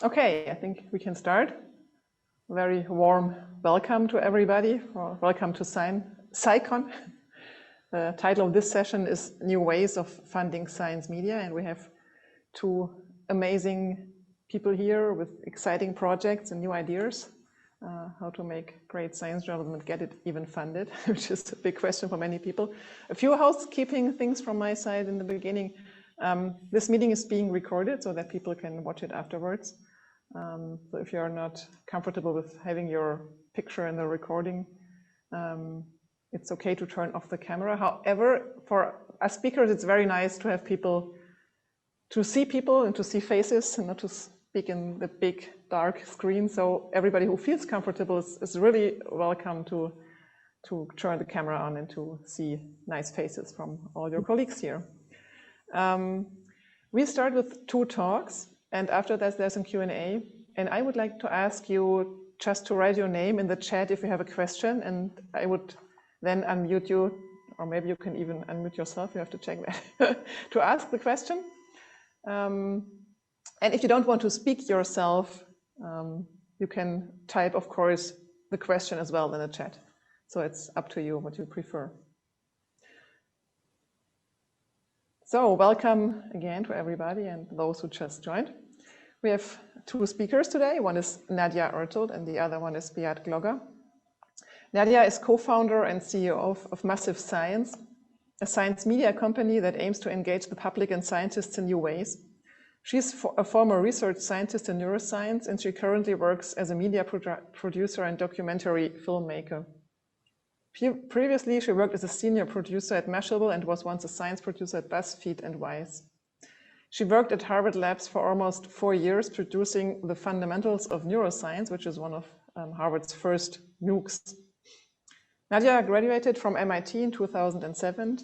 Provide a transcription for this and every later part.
Okay, I think we can start. Very warm welcome to everybody, or welcome to SciCon. The title of this session is New Ways of Funding Science Media, and we have two amazing people here with exciting projects and new ideas, how to make great science journalism and get it even funded, which is a big question for many people. A few housekeeping things from my side in the beginning. This meeting is being recorded so that people can watch it afterwards. So if you're not comfortable with having your picture in the recording, it's okay to turn off the camera. However, for us speakers, it's very nice to have people, to see people and to see faces and not to speak in the big dark screen. So everybody who feels comfortable is really welcome to turn the camera on and to see nice faces from all your colleagues here. We start with two talks. And after that, there's some Q&A. And I would like to ask you just to write your name in the chat if you have a question. And I would then unmute you, or maybe you can even unmute yourself. You have to check that, to ask the question. And if you don't want to speak yourself, you can type, of course, the question as well in the chat. So it's up to you what you prefer. So welcome again to everybody and those who just joined. We have two speakers today. One is Nadja Oertelt and the other one is Beat Glogger. Nadja is co-founder and CEO of Massive Science, a science media company that aims to engage the public and scientists in new ways. She's a former research scientist in neuroscience, and she currently works as a media producer and documentary filmmaker. Previously, she worked as a senior producer at Mashable and was once a science producer at BuzzFeed and Vice. She worked at Harvard Labs for almost 4 years, producing the fundamentals of neuroscience, which is one of Harvard's first MOOCs. Nadja graduated from MIT in 2007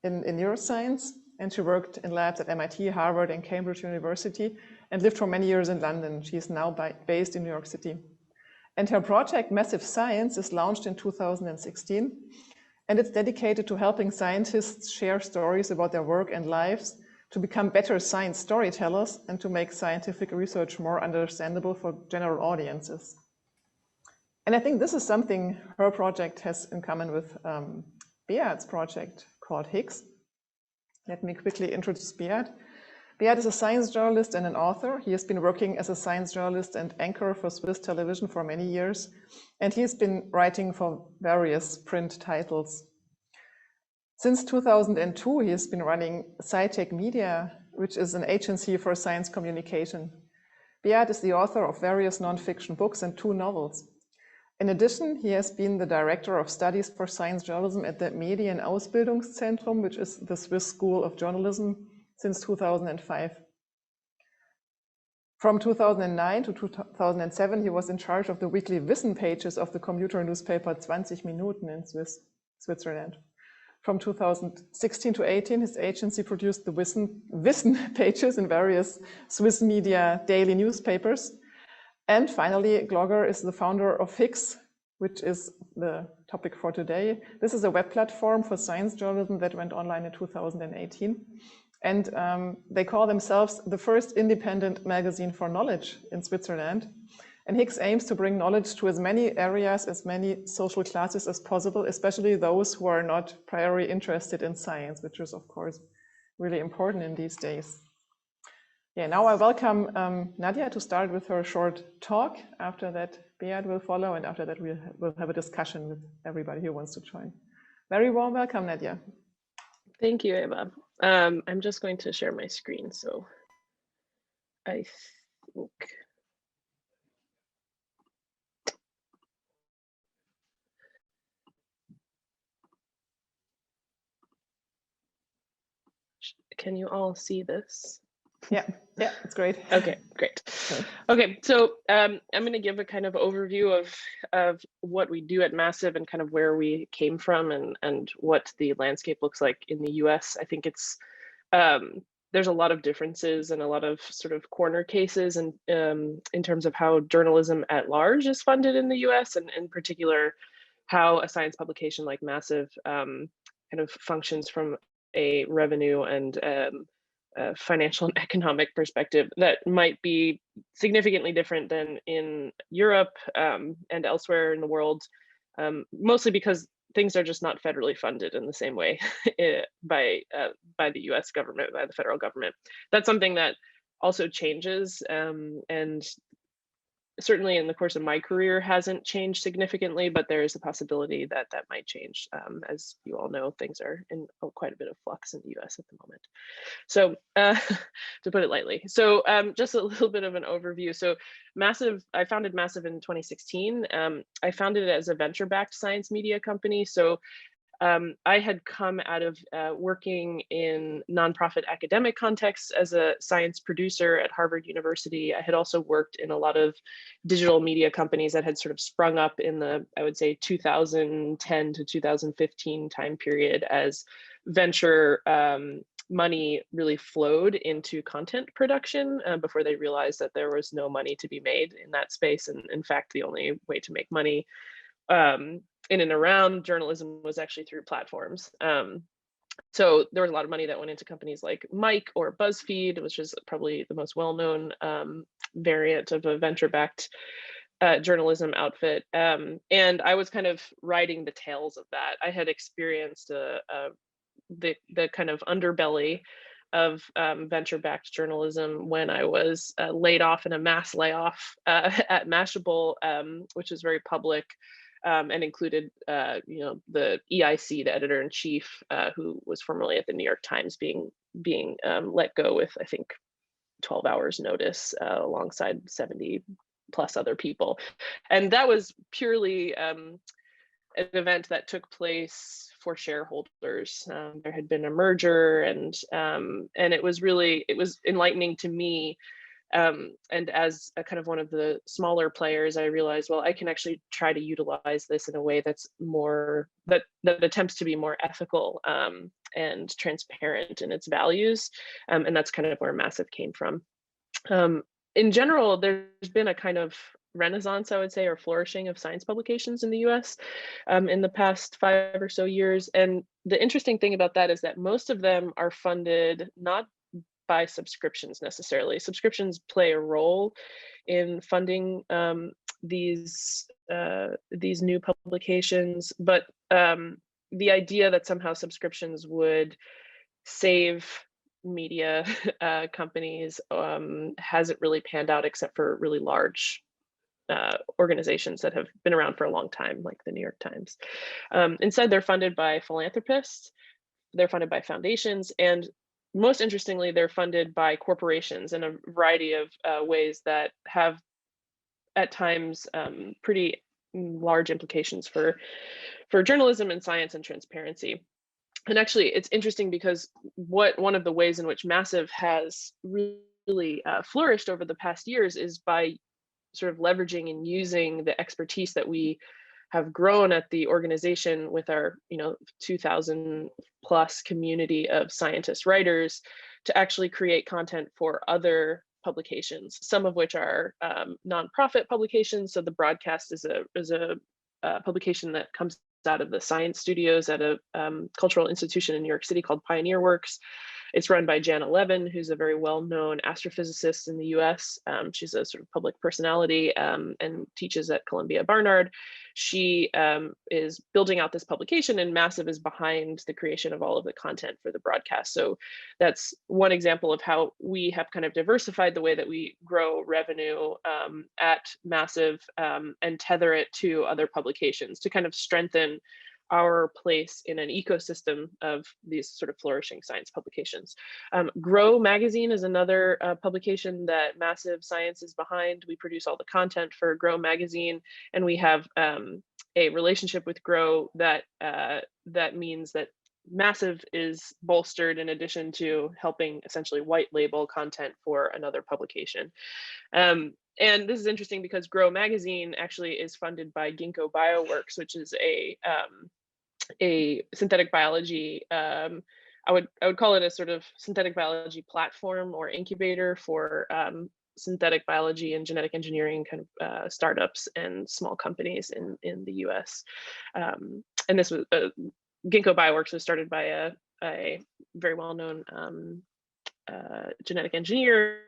in neuroscience, and she worked in labs at MIT, Harvard, and Cambridge University, and lived for many years in London. She is now based in New York City. And her project, Massive Science, is launched in 2016, and it's dedicated to helping scientists share stories about their work and lives, to become better science storytellers, and to make scientific research more understandable for general audiences. And I think this is something her project has in common with Beat's project called Higgs. Let me quickly introduce Beat. Beat is a science journalist and an author. He has been working as a science journalist and anchor for Swiss television for many years, and he has been writing for various print titles. Since 2002, he has been running SciTech Media, which is an agency for science communication. Beat is the author of various nonfiction books and 2 novels. In addition, he has been the director of studies for science journalism at the Medienausbildungszentrum, which is the Swiss School of Journalism, since 2005. From 2009 to 2007, he was in charge of the weekly Wissen pages of the commuter newspaper 20 Minuten in Switzerland. From 2016 to 18, his agency produced the Wissen pages in various Swiss media daily newspapers. And finally, Glogger is the founder of Higgs, which is the topic for today. This is a web platform for science journalism that went online in 2018. And they call themselves the first independent magazine for knowledge in Switzerland. And Higgs aims to bring knowledge to as many areas, as many social classes as possible, especially those who are not primarily interested in science, which is, of course, really important in these days. Yeah, now I welcome Nadja to start with her short talk. After that, Beat will follow, and after that, we'll have a discussion with everybody who wants to join. Very warm welcome, Nadja. Thank you, Eva. I'm just going to share my screen, so I think. Can you all see this? Yeah, it's great. Okay, great. Okay, so I'm going to give a kind of overview of what we do at Massive and kind of where we came from and what the landscape looks like in the US. I think it's there's a lot of differences and a lot of sort of corner cases and in terms of how journalism at large is funded in the US, and in particular how a science publication like Massive kind of functions from a revenue and financial and economic perspective that might be significantly different than in Europe and elsewhere in the world, mostly because things are just not federally funded in the same way by the US government, by the federal government. That's something that also changes, and certainly in the course of my career hasn't changed significantly, but there is a possibility that that might change. As you all know, things are in quite a bit of flux in the US at the moment. So to put it lightly, so just a little bit of an overview. So Massive, I founded Massive in 2016. I founded it as a venture-backed science media company. So I had come out of working in nonprofit academic contexts as a science producer at Harvard University. I had also worked in a lot of digital media companies that had sort of sprung up in the, I would say, 2010 to 2015 time period as venture money really flowed into content production before they realized that there was no money to be made in that space. And in fact, the only way to make money in and around journalism was actually through platforms. So there was a lot of money that went into companies like Mike or BuzzFeed, which is probably the most well-known variant of a venture-backed journalism outfit. And I was kind of riding the tails of that. I had experienced the kind of underbelly of venture-backed journalism when I was laid off in a mass layoff at Mashable, which is very public. And included, the EIC, the editor-in-chief, who was formerly at the New York Times, being let go with, I think, 12 hours notice, alongside 70 plus other people. And that was purely an event that took place for shareholders. There had been a merger, and it was enlightening to me. And as a kind of one of the smaller players, I realized, well, I can actually try to utilize this in a way that's more, that attempts to be more ethical and transparent in its values. And that's kind of where Massive came from. In general, there's been a kind of renaissance, I would say, or flourishing of science publications in the US in the past 5 or so years. And the interesting thing about that is that most of them are funded not by subscriptions necessarily. Subscriptions play a role in funding these new publications, but the idea that somehow subscriptions would save media companies hasn't really panned out, except for really large organizations that have been around for a long time, like the New York Times. Instead, they're funded by philanthropists, they're funded by foundations, and most interestingly, they're funded by corporations in a variety of ways that have, at times, pretty large implications for journalism and science and transparency. And actually, it's interesting because one of the ways in which Massive has really flourished over the past years is by sort of leveraging and using the expertise that we have grown at the organization with our 2,000 plus community of scientist writers to actually create content for other publications, some of which are nonprofit publications. So the Broadcast is a publication that comes out of the science studios at a cultural institution in New York City called Pioneer Works. It's run by Jana Levin, who's a very well-known astrophysicist in the US. She's a sort of public personality and teaches at Columbia Barnard. She is building out this publication, and Massive is behind the creation of all of the content for the Broadcast. So that's one example of how we have kind of diversified the way that we grow revenue at Massive and tether it to other publications to kind of strengthen our place in an ecosystem of these sort of flourishing science publications. Grow magazine is another publication that Massive Science is behind. We produce all the content for Grow magazine, and we have a relationship with Grow that means that Massive is bolstered in addition to helping essentially white label content for another publication. And this is interesting because Grow magazine actually is funded by Ginkgo Bioworks, which is a synthetic biology, I would call it a sort of synthetic biology platform or incubator for synthetic biology and genetic engineering kind of startups and small companies in the US. And this was Ginkgo Bioworks was started by a very well-known genetic engineer,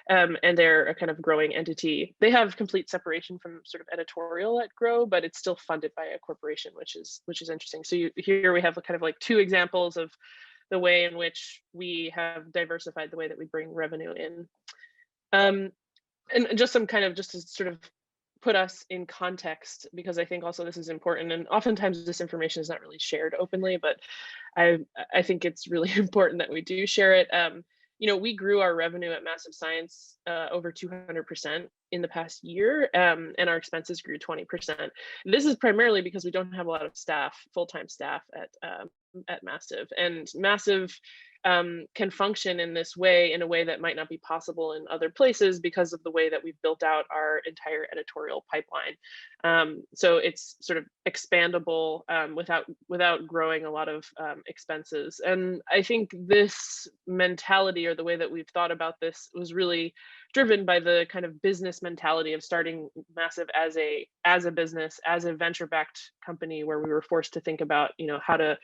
and they're a kind of growing entity. They have complete separation from sort of editorial at Grow, but it's still funded by a corporation, which is interesting. So here we have kind of like two examples of the way in which we have diversified the way that we bring revenue in. And just some kind of, just to sort of put us in context, because I think also this is important, and oftentimes this information is not really shared openly, but I think it's really important that we do share it. You know, we grew our revenue at Massive Science over 200% in the past year, and our expenses grew 20%. This is primarily because we don't have a lot of staff, full-time staff at Massive, and Massive can function in this way, in a way that might not be possible in other places because of the way that we've built out our entire editorial pipeline. So it's sort of expandable without growing a lot of expenses. And I think this mentality, or the way that we've thought about this, was really driven by the kind of business mentality of starting Massive as a business, as a venture-backed company, where we were forced to think about, you know, how to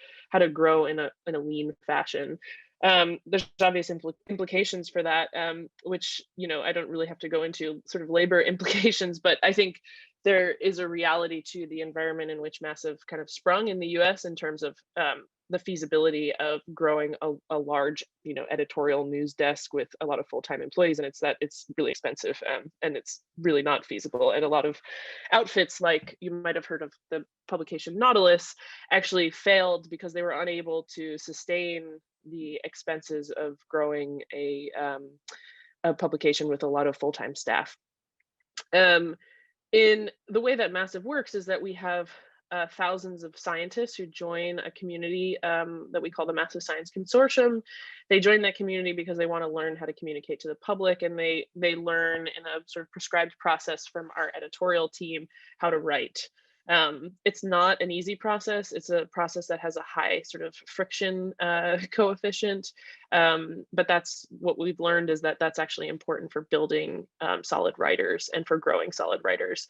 grow in a lean fashion. There's obvious implications for that, which, you know, I don't really have to go into sort of labor implications, but I think there is a reality to the environment in which Massive kind of sprung in the US in terms of the feasibility of growing a large, you know, editorial news desk with a lot of full-time employees, and it's really expensive, and it's really not feasible. And a lot of outfits, like you might have heard of the publication Nautilus, actually failed because they were unable to sustain the expenses of growing a publication with a lot of full-time staff. In the way that Massive works is that we have thousands of scientists who join a community that we call the Massive Science Consortium. They join that community because they want to learn how to communicate to the public, and they learn in a sort of prescribed process from our editorial team how to write. It's not an easy process. It's a process that has a high sort of friction coefficient, but that's what we've learned, is that that's actually important for building solid writers and for growing solid writers.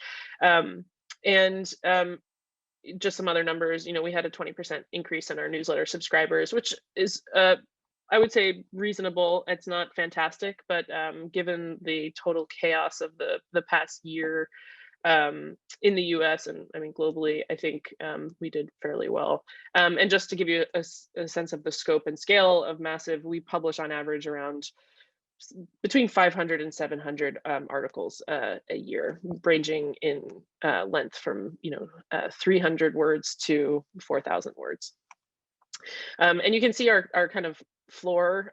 Just some other numbers, you know, we had a 20% increase in our newsletter subscribers, which is, I would say, reasonable. It's not fantastic, but given the total chaos of the past year in the US, and I mean globally, I think we did fairly well. And just to give you a sense of the scope and scale of Massive, we publish on average around between 500 and 700 articles a year, ranging in length from 300 words to 4,000 words. And you can see our kind of floor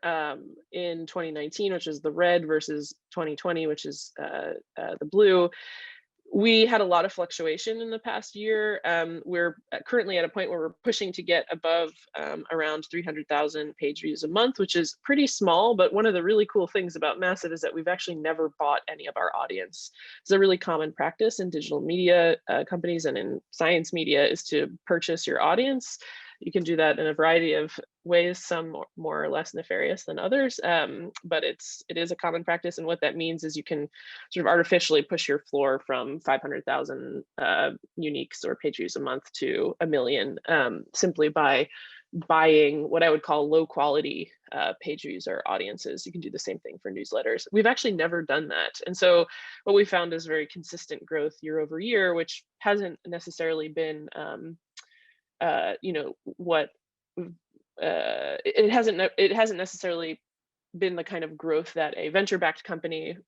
in 2019, which is the red, versus 2020, which is the blue. We had a lot of fluctuation in the past year. We're currently at a point where we're pushing to get above around 300,000 page views a month, which is pretty small. But one of the really cool things about Massive is that we've actually never bought any of our audience. It's a really common practice in digital media companies and in science media, is to purchase your audience. You can do that in a variety of ways, some more or less nefarious than others, but it is a common practice. And what that means is you can sort of artificially push your floor from 500,000 uniques or page views a month to 1 million, simply by buying what I would call low quality page views or audiences. You can do the same thing for newsletters. We've actually never done that. And so what we found is very consistent growth year over year, which hasn't necessarily been it hasn't necessarily been the kind of growth that a venture-backed company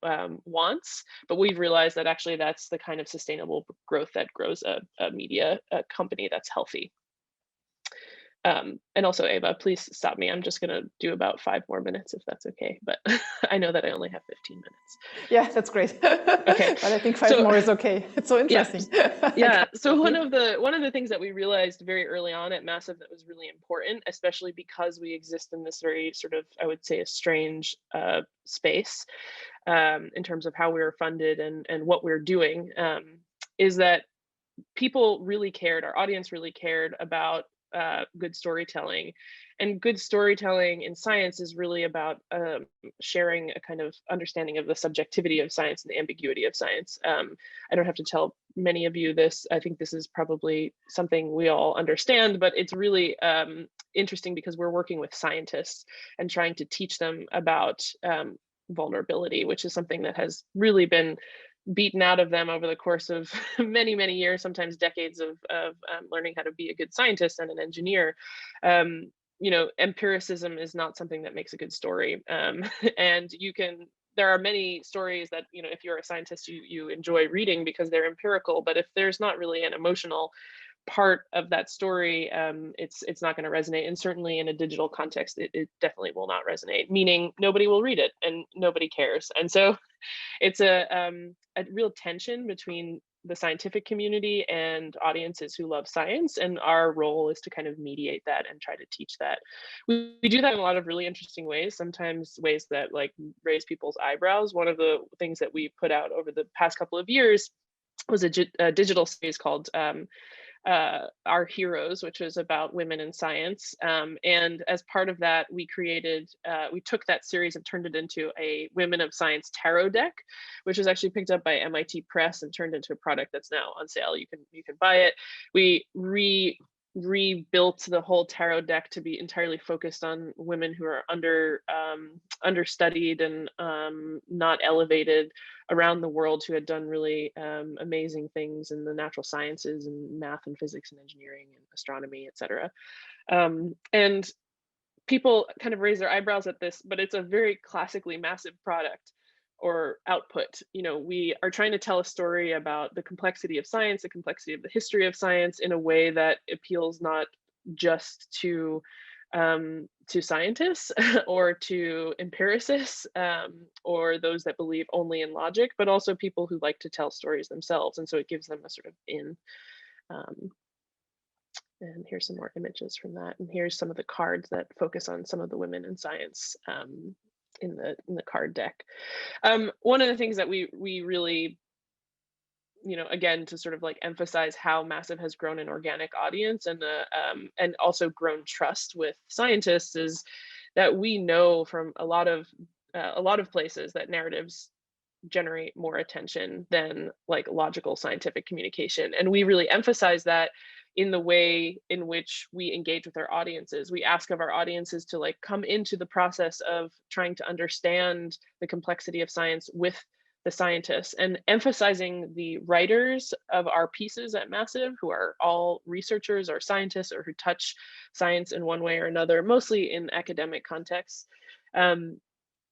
wants, but we've realized that actually that's the kind of sustainable growth that grows a media company that's healthy. And also, Eva, please stop me. I'm just going to do about 5 more minutes, if that's okay. But I know that I only have 15 minutes. Yeah, that's great. Okay, but I think 5 more is okay. It's so interesting. Yeah. So one of the things that we realized very early on at Massive that was really important, especially because we exist in this very sort of, I would say, a strange space in terms of how we were funded and what we're doing, is that people really cared. Our audience really cared about good storytelling. And good storytelling in science is really about sharing a kind of understanding of the subjectivity of science and the ambiguity of science. I don't have to tell many of you this. I think this is probably something we all understand, but it's really interesting because we're working with scientists and trying to teach them about vulnerability, which is something that has really been beaten out of them over the course of many, many years, sometimes decades of learning how to be a good scientist and an engineer. You know, empiricism is not something that makes a good story. And there are many stories that, you know, if you're a scientist, you enjoy reading because they're empirical, but if there's not really an emotional part of that story, it's not going to resonate. And certainly in a digital context, it definitely will not resonate, meaning nobody will read it and nobody cares. And so it's a real tension between the scientific community and audiences who love science, and our role is to kind of mediate that and try to teach that. We do that in a lot of really interesting ways, sometimes ways that like raise people's eyebrows. One of the things that we put out over the past couple of years was a digital series called Our Heroes, which was about women in science. And as part of that, we took that series and turned it into a Women of Science tarot deck, which was actually picked up by MIT Press and turned into a product that's now on sale. You can buy it. We rebuilt the whole tarot deck to be entirely focused on women who are understudied and not elevated around the world, who had done really amazing things in the natural sciences and math and physics and engineering and astronomy, etc. And people kind of raise their eyebrows at this, but it's a very classically massive product or output. You know, we are trying to tell a story about the complexity of science, the complexity of the history of science, in a way that appeals not just to scientists or to empiricists or those that believe only in logic, but also people who like to tell stories themselves. And so it gives them a sort of in. And here's some more images from that. And here's some of the cards that focus on some of the women in science in the card deck. One of the things that we really, you know, again, to sort of like emphasize how Massive has grown an organic audience and also grown trust with scientists, is that we know from a lot of places that narratives generate more attention than like logical scientific communication. And we really emphasize that in the way in which we engage with our audiences. We ask of our audiences to like come into the process of trying to understand the complexity of science with the scientists, and emphasizing the writers of our pieces at Massive, who are all researchers or scientists or who touch science in one way or another, mostly in academic contexts.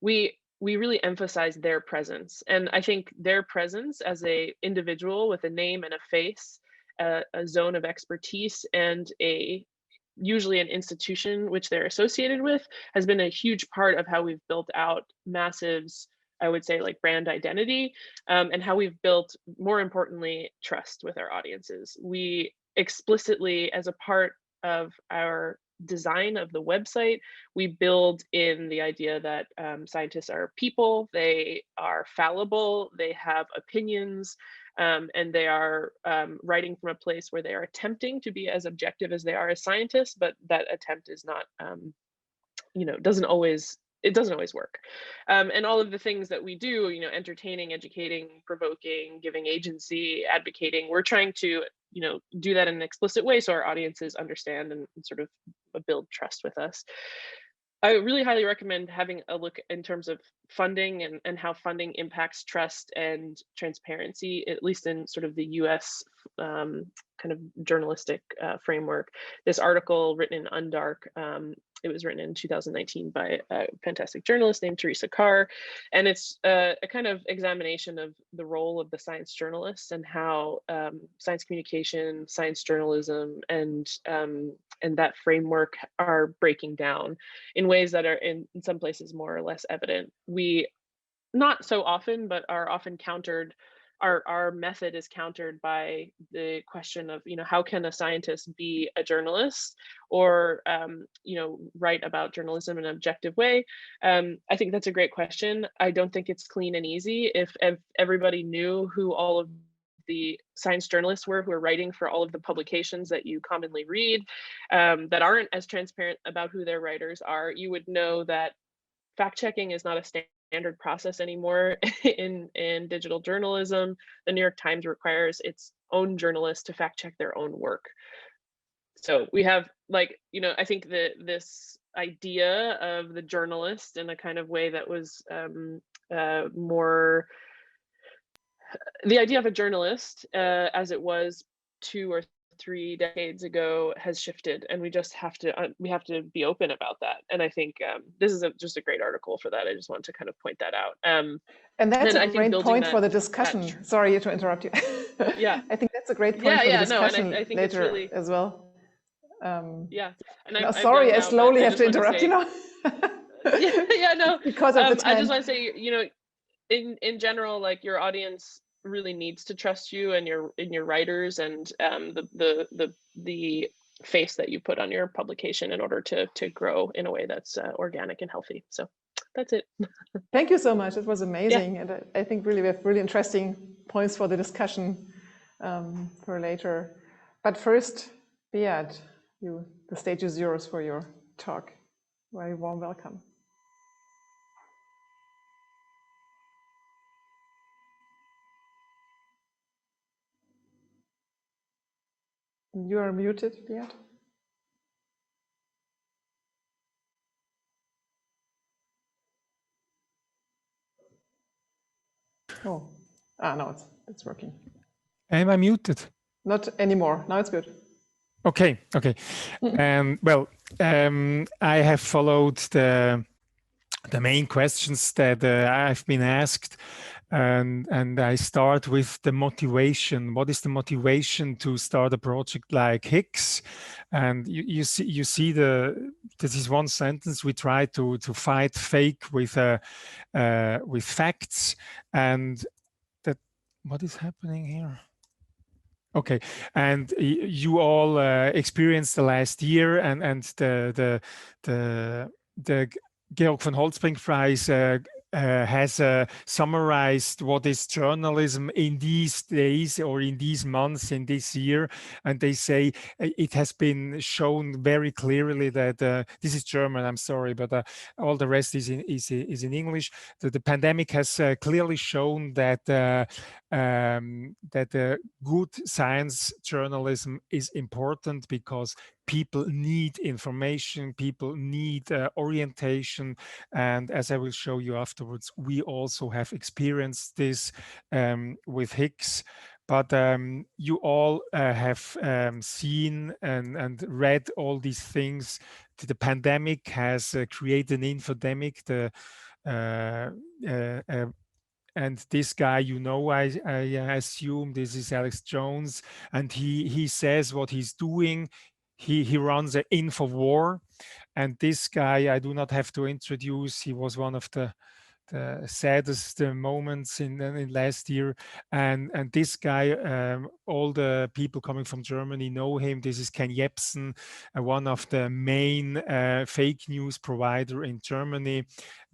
We really emphasize their presence. And I think their presence as a individual with a name and a face, a zone of expertise, and usually an institution which they're associated with, has been a huge part of how we've built out Massive's, I would say, like brand identity, and how we've built, more importantly, trust with our audiences. We explicitly, as a part of our design of the website, we build in the idea that scientists are people, they are fallible, they have opinions, and they are writing from a place where they are attempting to be as objective as they are as scientists, but that attempt is not, you know, doesn't always work. And all of the things that we do, you know, entertaining, educating, provoking, giving agency, advocating, we're trying to, you know, do that in an explicit way so our audiences understand and sort of build trust with us. I really highly recommend having a look in terms of funding and how funding impacts trust and transparency, at least in sort of the US kind of journalistic framework. This article written in Undark, it was written in 2019 by a fantastic journalist named Teresa Carr. And it's a kind of examination of the role of the science journalist and how science communication, science journalism, and that framework are breaking down in ways that are in some places more or less evident. We, not so often, but are often countered. Our method is countered by the question of, you know, how can a scientist be a journalist or, you know, write about journalism in an objective way? I think that's a great question. I don't think it's clean and easy. If everybody knew who all of the science journalists were who are writing for all of the publications that you commonly read, that aren't as transparent about who their writers are, you would know that fact checking is not a standard process anymore in digital journalism. The New York Times requires its own journalists to fact check their own work. So we have, like, you know, I think that this idea of the journalist in a kind of way that was more, the idea of a journalist as it was 2 or 3 decades ago has shifted, and we just have to be open about that. And I think this is just a great article for that. I just wanted to kind of point that out. And that's a great point for the discussion. Sorry to interrupt you. Yeah, I think that's a great point for the discussion I think later it's really, as well. Yeah, and no, sorry, I slowly have to interrupt you now. yeah, no, because of the time. I just want to say, you know, in general, like, your audience really needs to trust you and your writers and the face that you put on your publication in order to grow in a way that's organic and healthy. So that's it. Thank you so much. It was amazing. Yeah. And I think really we have really interesting points for the discussion for later. But first, Beat, the stage is yours for your talk. Very warm welcome. You are muted, Beat. Oh, no, it's working. Am I muted? Not anymore. Now it's good. Okay. Well, I have followed the main questions that I've been asked, and I start with the motivation. What is the motivation to start a project like Higgs? And you see this is one sentence. We try to fight fake with facts, and that what is happening here? Okay, and you all experienced the last year, and the Georg von Holtzbrinck Prize has summarized what is journalism in these days or in these months in this year, and they say it has been shown very clearly that this is German. I'm sorry, but all the rest is in English. The pandemic has clearly shown that good science journalism is important because people need information, people need orientation, and as I will show you afterwards, we also have experienced this with Higgs. But you all have seen and read all these things. The pandemic has created an infodemic. And this guy, you know, I assume this is Alex Jones, and he says what he's doing. He runs an InfoWar, and this guy I do not have to introduce. He was one of the saddest moments in last year, and this guy, all the people coming from Germany know him. This is Ken Jebsen, one of the main fake news provider in Germany.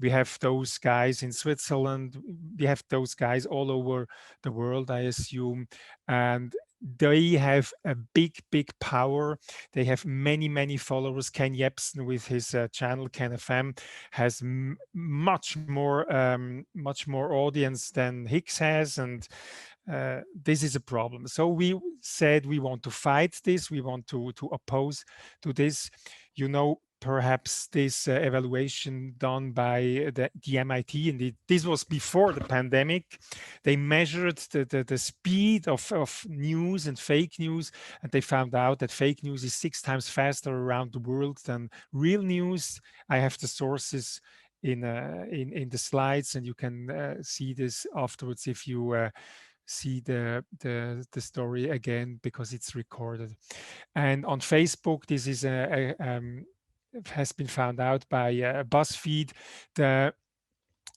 We have those guys in Switzerland. We have those guys all over the world, I assume, and they have a big power. They have many followers. Ken Jebsen with his channel Ken FM has much more audience than Higgs has, and this is a problem. So we said we want to fight this. We want to oppose to this. You know, perhaps this evaluation done by the MIT, and this was before the pandemic. They measured the speed of news and fake news, and they found out that fake news is 6 times faster around the world than real news. I have the sources in the slides, and you can see this afterwards if you see the story again, because it's recorded. And on Facebook, this is has been found out by BuzzFeed. The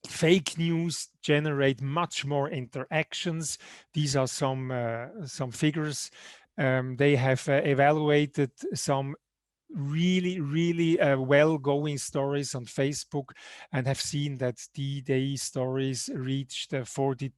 fake news generate much more interactions. These are some figures. They have evaluated some really well-going stories on Facebook, and have seen that these stories reached 42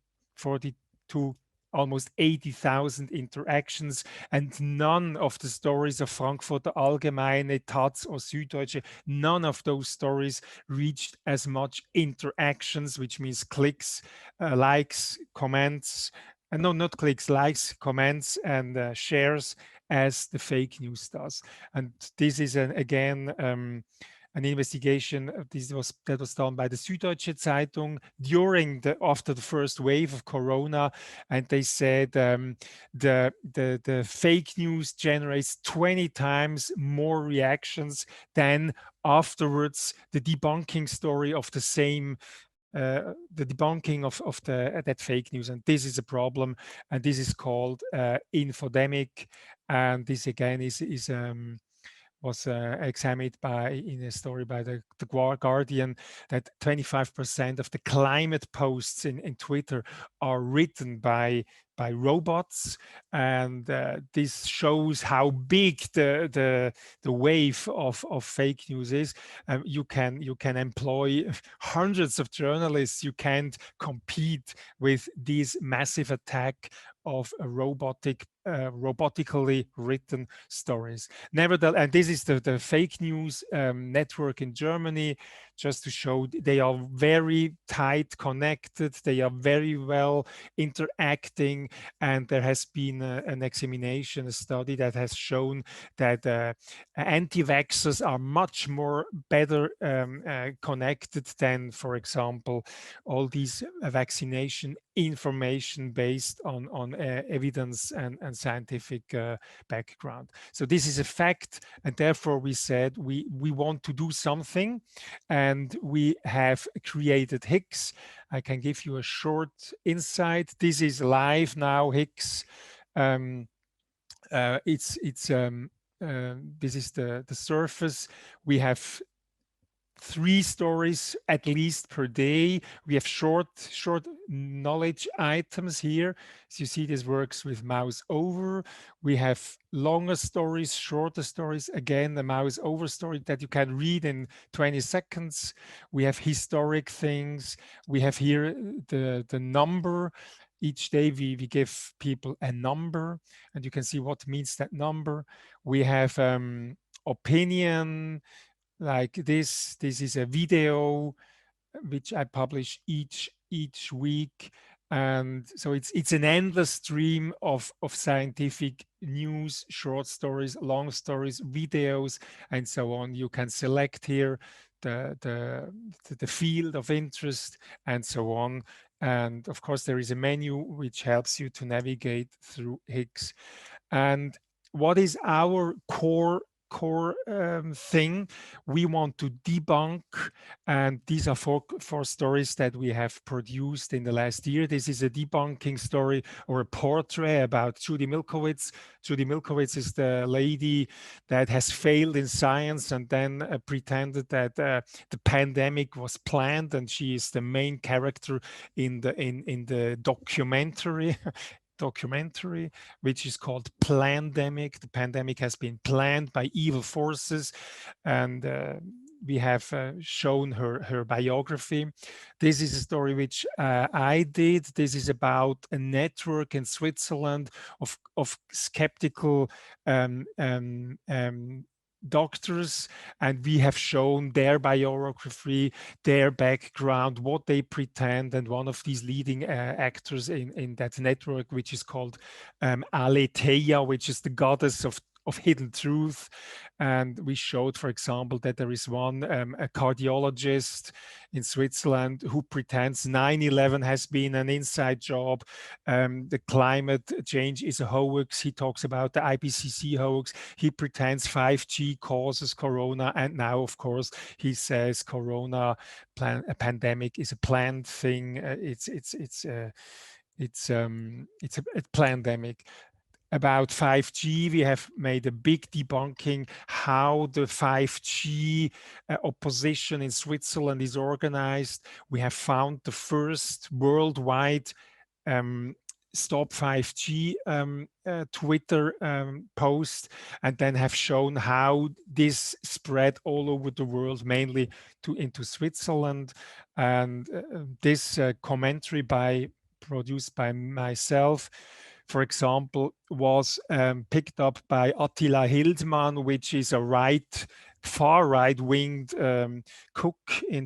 almost 80,000 interactions, and none of the stories of Frankfurter Allgemeine, Taz or Süddeutsche, none of those stories reached as much interactions, which means clicks, likes, comments, no, not clicks, likes, comments, and shares as the fake news does. And this is again an investigation. That was done by the Süddeutsche Zeitung after the first wave of Corona, and they said the fake news generates 20 times more reactions than afterwards the debunking story of the same. The debunking of that fake news, and this is a problem, and this is called infodemic, and this again was examined in a story by the Guardian, that 25% of the climate posts in Twitter are written by robots, and this shows how big the wave of fake news is. You can employ hundreds of journalists. You can't compete with this massive attack of robotically written stories. Nevertheless, and this is the fake news network in Germany, just to show they are very tight connected, they are very well interacting, and there has been an examination, a study that has shown that anti-vaxxers are much more better connected than, for example, all these vaccination information based on evidence and scientific background. So this is a fact, and therefore we said we want to do something, and we have created Higgs. I can give you a short insight. This is live now, Higgs. This is the surface. We have 3 stories at least per day. We have short knowledge items here. As you see, this works with mouse over. We have longer stories, shorter stories. Again, the mouse over story that you can read in 20 seconds. We have historic things. We have here the number. Each day we give people a number, and you can see what means that number. We have opinion, like this is a video which I publish each week, and so it's an endless stream of scientific news, short stories, long stories, videos, and so on. You can select here the field of interest and so on, and of course there is a menu which helps you to navigate through Higgs. And what is our core thing? We want to debunk, and these are four stories that we have produced in the last year. This is a debunking story or a portrait about Judy Milkowitz. Judy Milkowitz is the lady that has failed in science and then pretended that the pandemic was planned, and she is the main character in the documentary, which is called Plandemic. The pandemic has been planned by evil forces, and we have shown her biography. This is a story which I did. This is about a network in Switzerland of skeptical doctors, and we have shown their biography, their background, what they pretend, and one of these leading actors in that network, which is called Aletheia, which is the goddess of hidden truth. And we showed, for example, that there is one a cardiologist in Switzerland who pretends 9/11 has been an inside job. The climate change is a hoax. He talks about the IPCC hoax. He pretends 5G causes corona, and now, of course, he says corona a pandemic is a planned thing. It's a pandemic. About 5G, we have made a big debunking how the 5G opposition in Switzerland is organized. We have found the first worldwide Stop 5G Twitter post, and then have shown how this spread all over the world, mainly into Switzerland. And this commentary by produced by myself, for example, was picked up by Attila Hildmann, which is a far right-winged cook in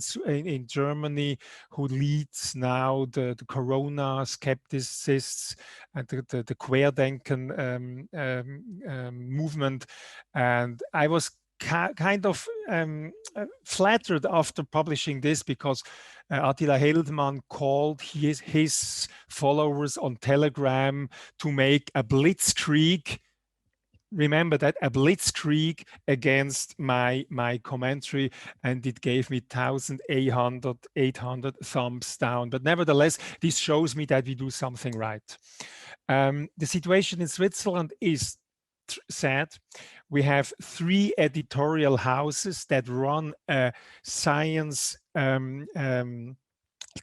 Germany, who leads now the Corona skepticists and the Querdenken movement. And I was kind of flattered after publishing this, because Attila Hildmann called his followers on Telegram to make a blitzkrieg. Remember that, a blitzkrieg against my commentary, and it gave me 1,800 thumbs down. But nevertheless, this shows me that we do something right. The situation in Switzerland is sad. We have 3 editorial houses that run a science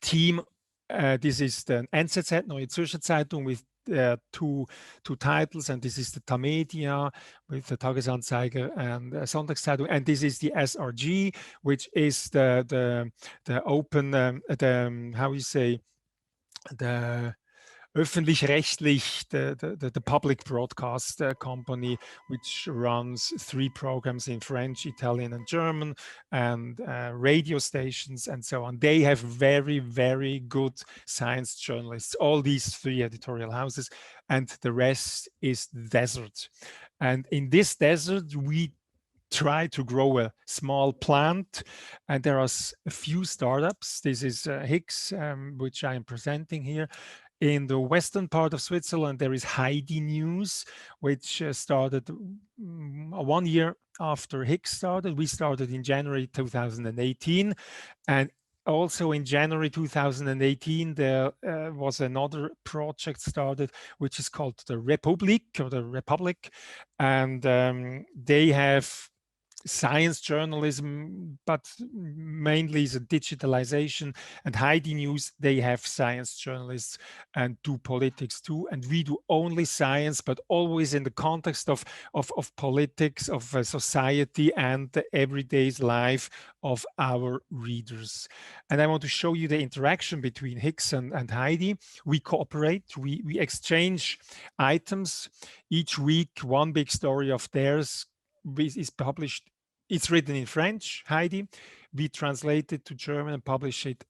team. This is the NZZ, Neue Zürcher Zeitung, with two titles, and this is the Tamedia with the Tagesanzeiger and Sonntagszeitung, and this is the SRG, which is the open, how you say, the öffentlich-rechtlich, the public broadcast company, which runs 3 programs in French, Italian, and German, and radio stations and so on. They have very, very good science journalists, all these 3 editorial houses, and the rest is desert. And in this desert, we try to grow a small plant, and there are a few startups. This is Higgs, which I am presenting here. In the western part of Switzerland, there is Heidi News, which started 1 year after Higgs started. We started in January 2018. And also in January 2018, there was another project started, which is called the Republic, or the Republic. And they have science journalism, but mainly is a digitalization. And Heidi News, they have science journalists and do politics too. And we do only science, but always in the context of politics, of society, and the everyday life of our readers. And I want to show you the interaction between Higgs and Heidi. We cooperate, we exchange items. Each week, one big story of theirs is published. It's written in French, Heidi. We translate it to German and publish it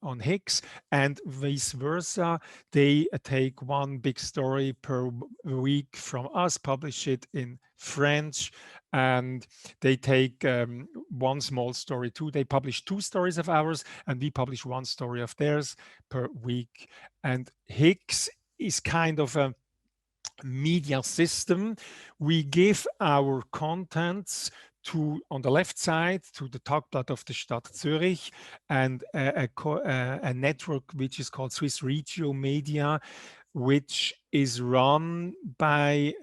on Higgs, and vice versa. They take one big story per week from us, publish it in French, and they take one small story too. They publish 2 stories of ours, and we publish 1 story of theirs per week. And Higgs is kind of a media system. We give our contents to, on the left side, to the Tagblatt of the Stadt Zürich, and a network which is called Swiss Regio Media, which is run by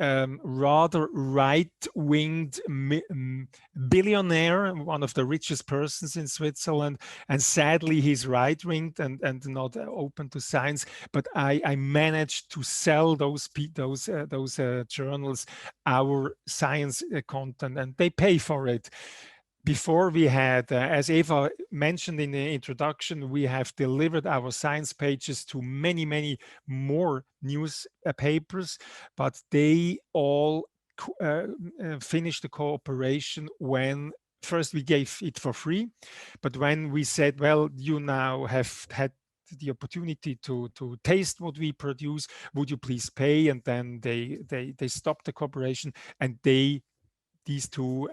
rather right-winged billionaire, one of the richest persons in Switzerland. And sadly, he's right-winged and not open to science. But I managed to sell those journals our science content, and they pay for it. Before we had, as Eva mentioned in the introduction, we have delivered our science pages to many, many more newspapers, but they all finished the cooperation when first we gave it for free. But when we said, well, you now have had the opportunity to taste what we produce, would you please pay? And then they stopped the cooperation, and these 2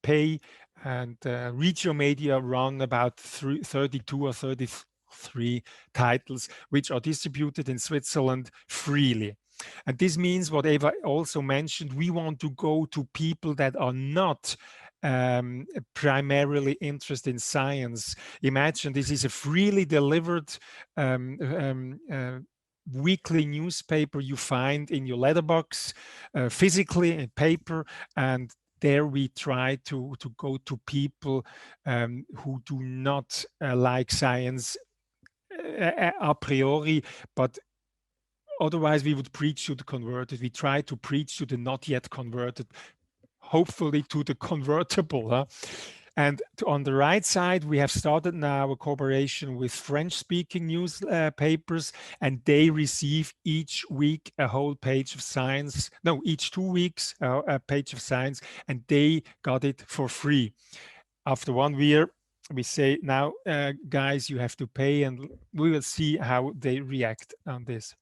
pay, and Regio Media run about 32 or 33 titles, which are distributed in Switzerland freely. And this means what Eva also mentioned, we want to go to people that are not primarily interested in science. Imagine this is a freely delivered weekly newspaper you find in your letterbox, physically in paper, and there we try to go to people who do not like science a priori, but otherwise we would preach to the converted. We try to preach to the not yet converted, hopefully to the convertible. And on the right side, we have started now a cooperation with French-speaking newspapers, and they receive each week a whole page of science. No, each 2 weeks a page of science, and they got it for free. After 1 year, we say, now, guys, you have to pay, and we will see how they react on this.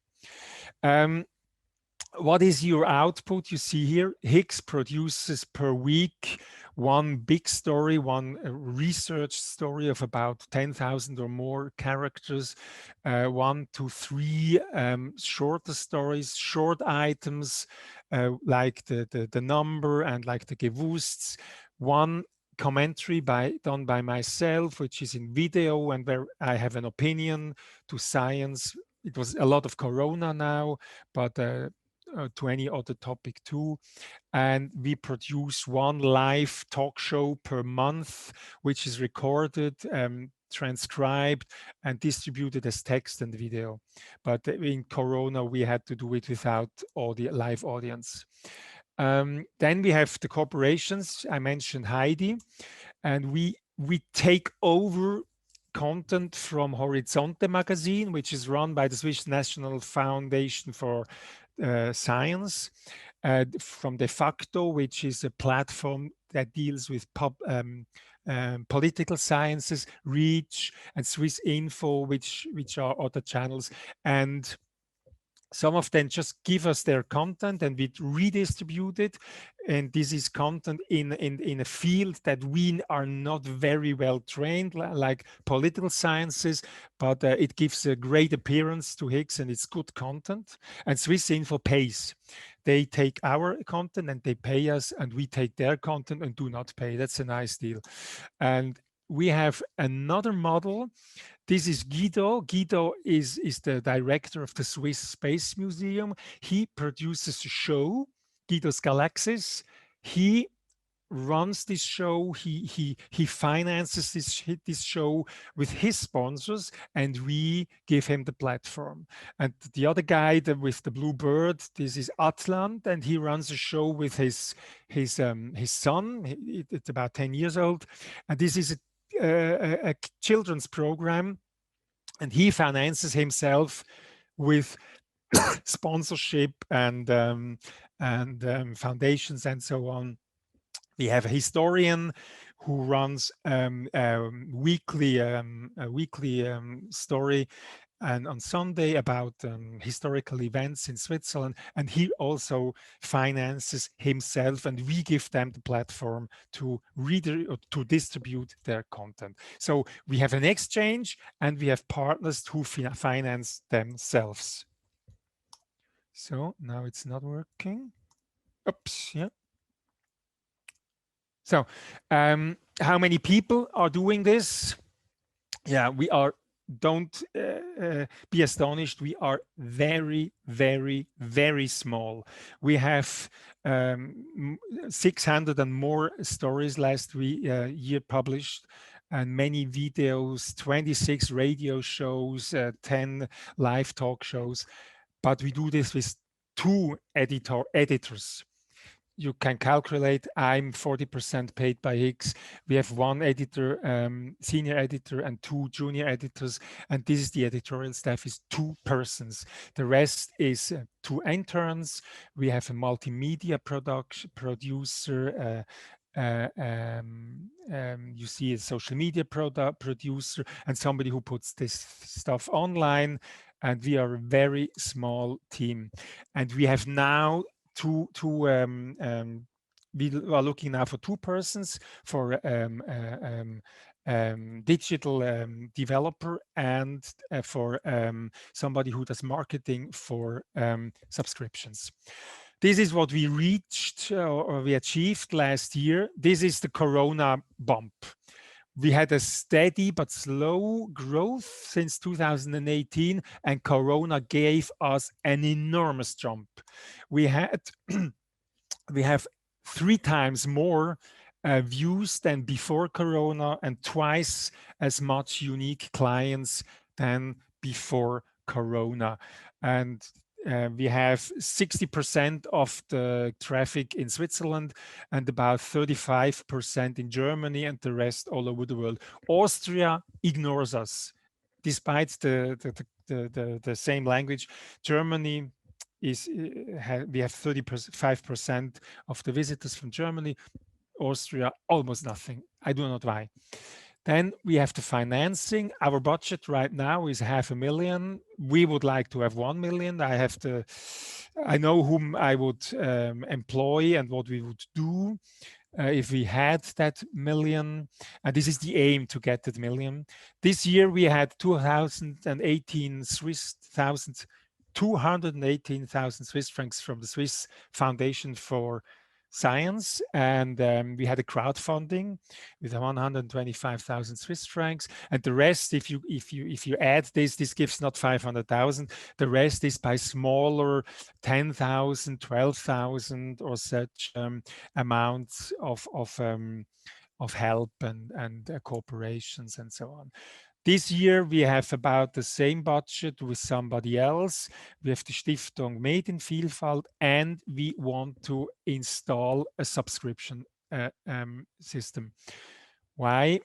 What is your output? You see here, Higgs produces per week one big story, one research story of about 10,000 or more characters, 1 to 3 shorter stories, short items like the number and like the Gewurzts, one commentary done by myself, which is in video and where I have an opinion to science. It was a lot of Corona now, but to any other topic too. And we produce one live talk show per month, which is recorded, transcribed, and distributed as text and video. But in Corona, we had to do it without live audience. Then we have the corporations. I mentioned Heidi, and we take over content from Horizonte magazine, which is run by the Swiss National Foundation for Science, from De facto, which is a platform that deals with political sciences, Reach, and Swiss Info, which are other channels. And some of them just give us their content and we redistribute it. And this is content in a field that we are not very well trained, like political sciences, but it gives a great appearance to Higgs and it's good content. And Swiss Info pays. They take our content and they pay us, and we take their content and do not pay. That's a nice deal. And we have another model. This is Guido. Guido is the director of the Swiss Space Museum. He produces a show, Guido's Galaxies. He runs this show. He finances this show with his sponsors, and we give him the platform. And the other guy with the blue bird, this is Atlant, and he runs a show with his son. It's about 10 years old, and this is a children's program, and he finances himself with sponsorship and foundations and so on. We have a historian who runs a weekly story and on Sunday about historical events in Switzerland, and he also finances himself, and we give them the platform to distribute their content. So we have an exchange, and we have partners who finance themselves. So now it's not working. Oops, yeah. So how many people are doing this? Yeah, we are, don't be astonished, we are very, very, very small. We have 600 and more stories last year published, and many videos, 26 radio shows, 10 live talk shows. But we do this with 2 editors. You can calculate, I'm 40% paid by Higgs. We have 1 editor, senior editor, and 2 junior editors. And this is the editorial staff, is 2 persons. The rest is 2 interns. We have a multimedia producer, you see a social media producer, and somebody who puts this stuff online. And we are a very small team. And we have now we are looking now for 2 persons, for digital developer, and for somebody who does marketing for subscriptions. This is what we reached or we achieved last year. This is the Corona bump. We had a steady but slow growth since 2018, and Corona gave us an enormous jump. We have 3 times more views than before Corona, and twice as much unique clients than before Corona. And we have 60% of the traffic in Switzerland and about 35% in Germany and the rest all over the world. Austria ignores us, despite the same language. Germany is, we have 35% of the visitors from Germany. Austria, almost nothing. I do not know why. Then we have the financing. Our budget right now is 500,000. We would like to have 1 million. I know whom I would employ and what we would do if we had that million. And this is the aim, to get that million. This year we had 218,000 Swiss francs from the Swiss Foundation for Science, and we had a crowdfunding with 125,000 Swiss francs, and the rest, if you add this gives not 500,000. The rest is by smaller 10,000, 12,000 or such amounts of help and cooperations and so on. This year, we have about the same budget with somebody else. We have the Stiftung Medienvielfalt, and we want to install a subscription system. Why?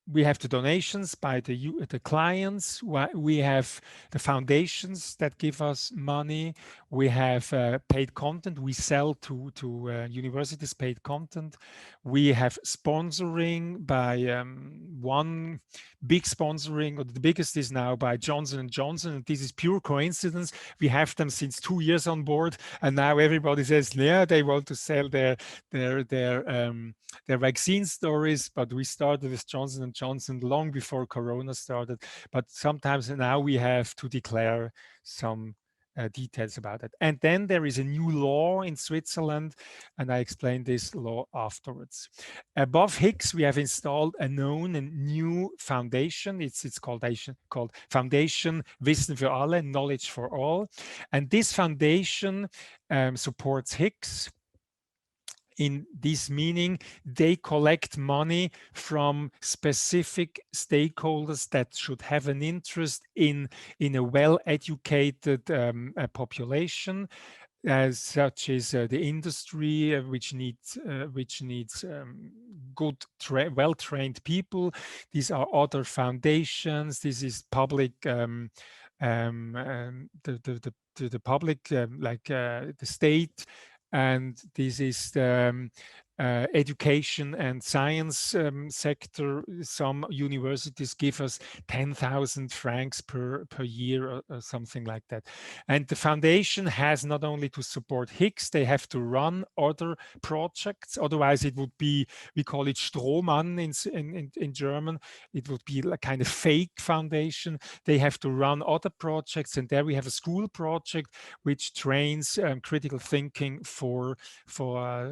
We have the donations by the clients. We have the foundations that give us money. We have paid content. We sell to universities paid content. We have sponsoring by one big sponsoring, or the biggest is now by Johnson & Johnson. And this is pure coincidence. We have them since 2 years on board, and now everybody says, yeah, they want to sell their vaccine stories, but we started with Johnson & Johnson long before Corona started. But sometimes now we have to declare some details about it. And then there is a new law in Switzerland, and I explain this law afterwards. Above Higgs, we have installed a known and new foundation. It's called Foundation Wissen für alle, Knowledge for All. And this foundation supports Higgs. In this meaning, they collect money from specific stakeholders that should have an interest in a well-educated population, such as the industry, which needs good, well-trained people. These are other foundations. This is public. The public, like the state. And this is the education and science sector. Some universities give us 10,000 francs per year or something like that. And the foundation has not only to support Higgs, they have to run other projects. Otherwise, it would be, we call it Strohmann in German. It would be a kind of fake foundation. They have to run other projects. And there we have a school project which trains critical thinking for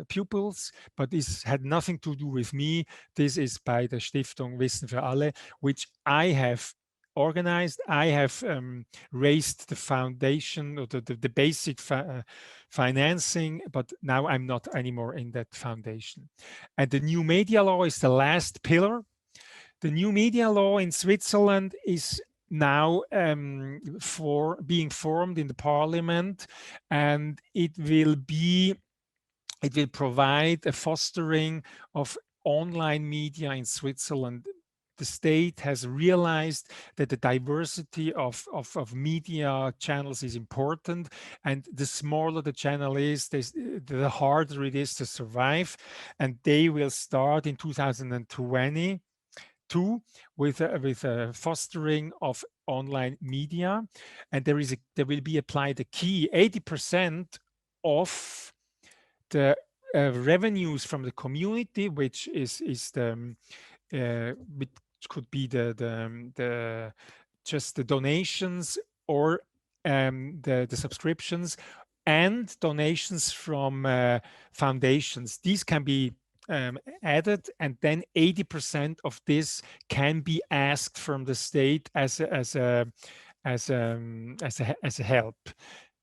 pupils. But this had nothing to do with me. This is by the Stiftung Wissen für alle, which I have organized. I have raised the foundation, or the basic financing, but now I'm not anymore in that foundation. And the new media law is the last pillar. The new media law in Switzerland is now being formed in the parliament, and it will provide a fostering of online media in Switzerland. The state has realized that the diversity of media channels is important, and the smaller the channel is, the harder it is to survive. And they will start in 2022 with a fostering of online media, and there will be applied a key 80% of the revenues from the community, which is the which could be just the donations or the subscriptions, and donations from foundations. These can be added, and then 80% of this can be asked from the state as a help,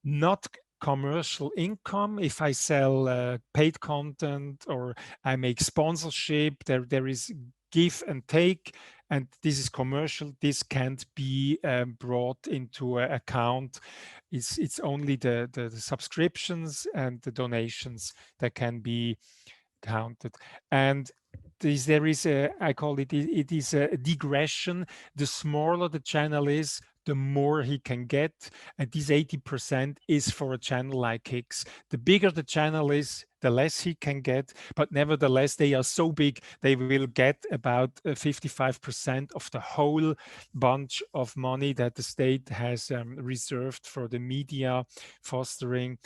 not commercial income. If I sell paid content or I make sponsorship, there is give and take, and this is commercial. This can't be brought into an account. It's only the subscriptions and the donations that can be counted. And there is I call it is a digression. The smaller the channel is, the more he can get, and this 80% is for a channel like Higgs. The bigger the channel is, the less he can get, but nevertheless they are so big they will get about 55% of the whole bunch of money that the state has reserved for the media fostering.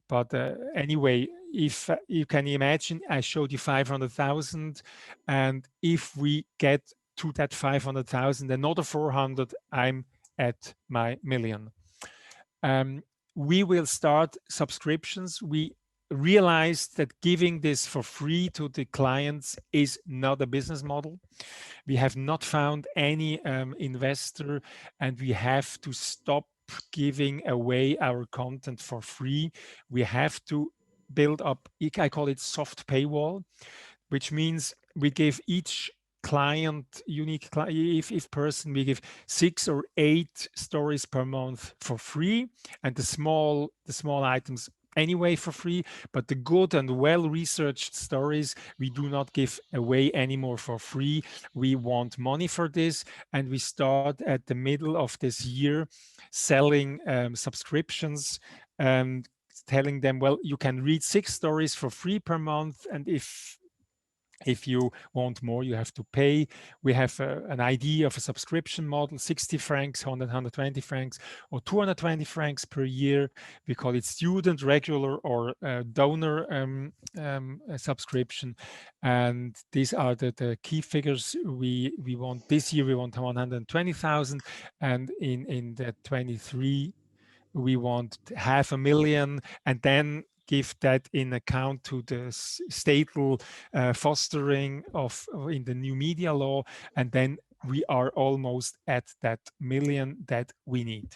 But anyway, if you can imagine, I showed you 500,000, and if we get to that 500,000, another 400, I'm at my million. We will start subscriptions. We realized that giving this for free to the clients is not a business model. We have not found any investor, and we have to stop giving away our content for free. We have to build up, I call it soft paywall, which means we give each client, unique if person, we give 6 or 8 stories per month for free, and the small items anyway for free, but the good and well-researched stories we do not give away anymore for free. We want money for this, and we start at the middle of this year selling subscriptions, telling them, well, you can read 6 stories for free per month, and if you want more, you have to pay. We have an idea of a subscription model, 60 francs, 120 francs, or 220 francs per year. We call it student, regular, or donor subscription. And these are the key figures we want. This year, we want 120,000. And in the 23, we want 500,000, and then give that in account to the statal fostering in the new media law, and then we are almost at that million that we need.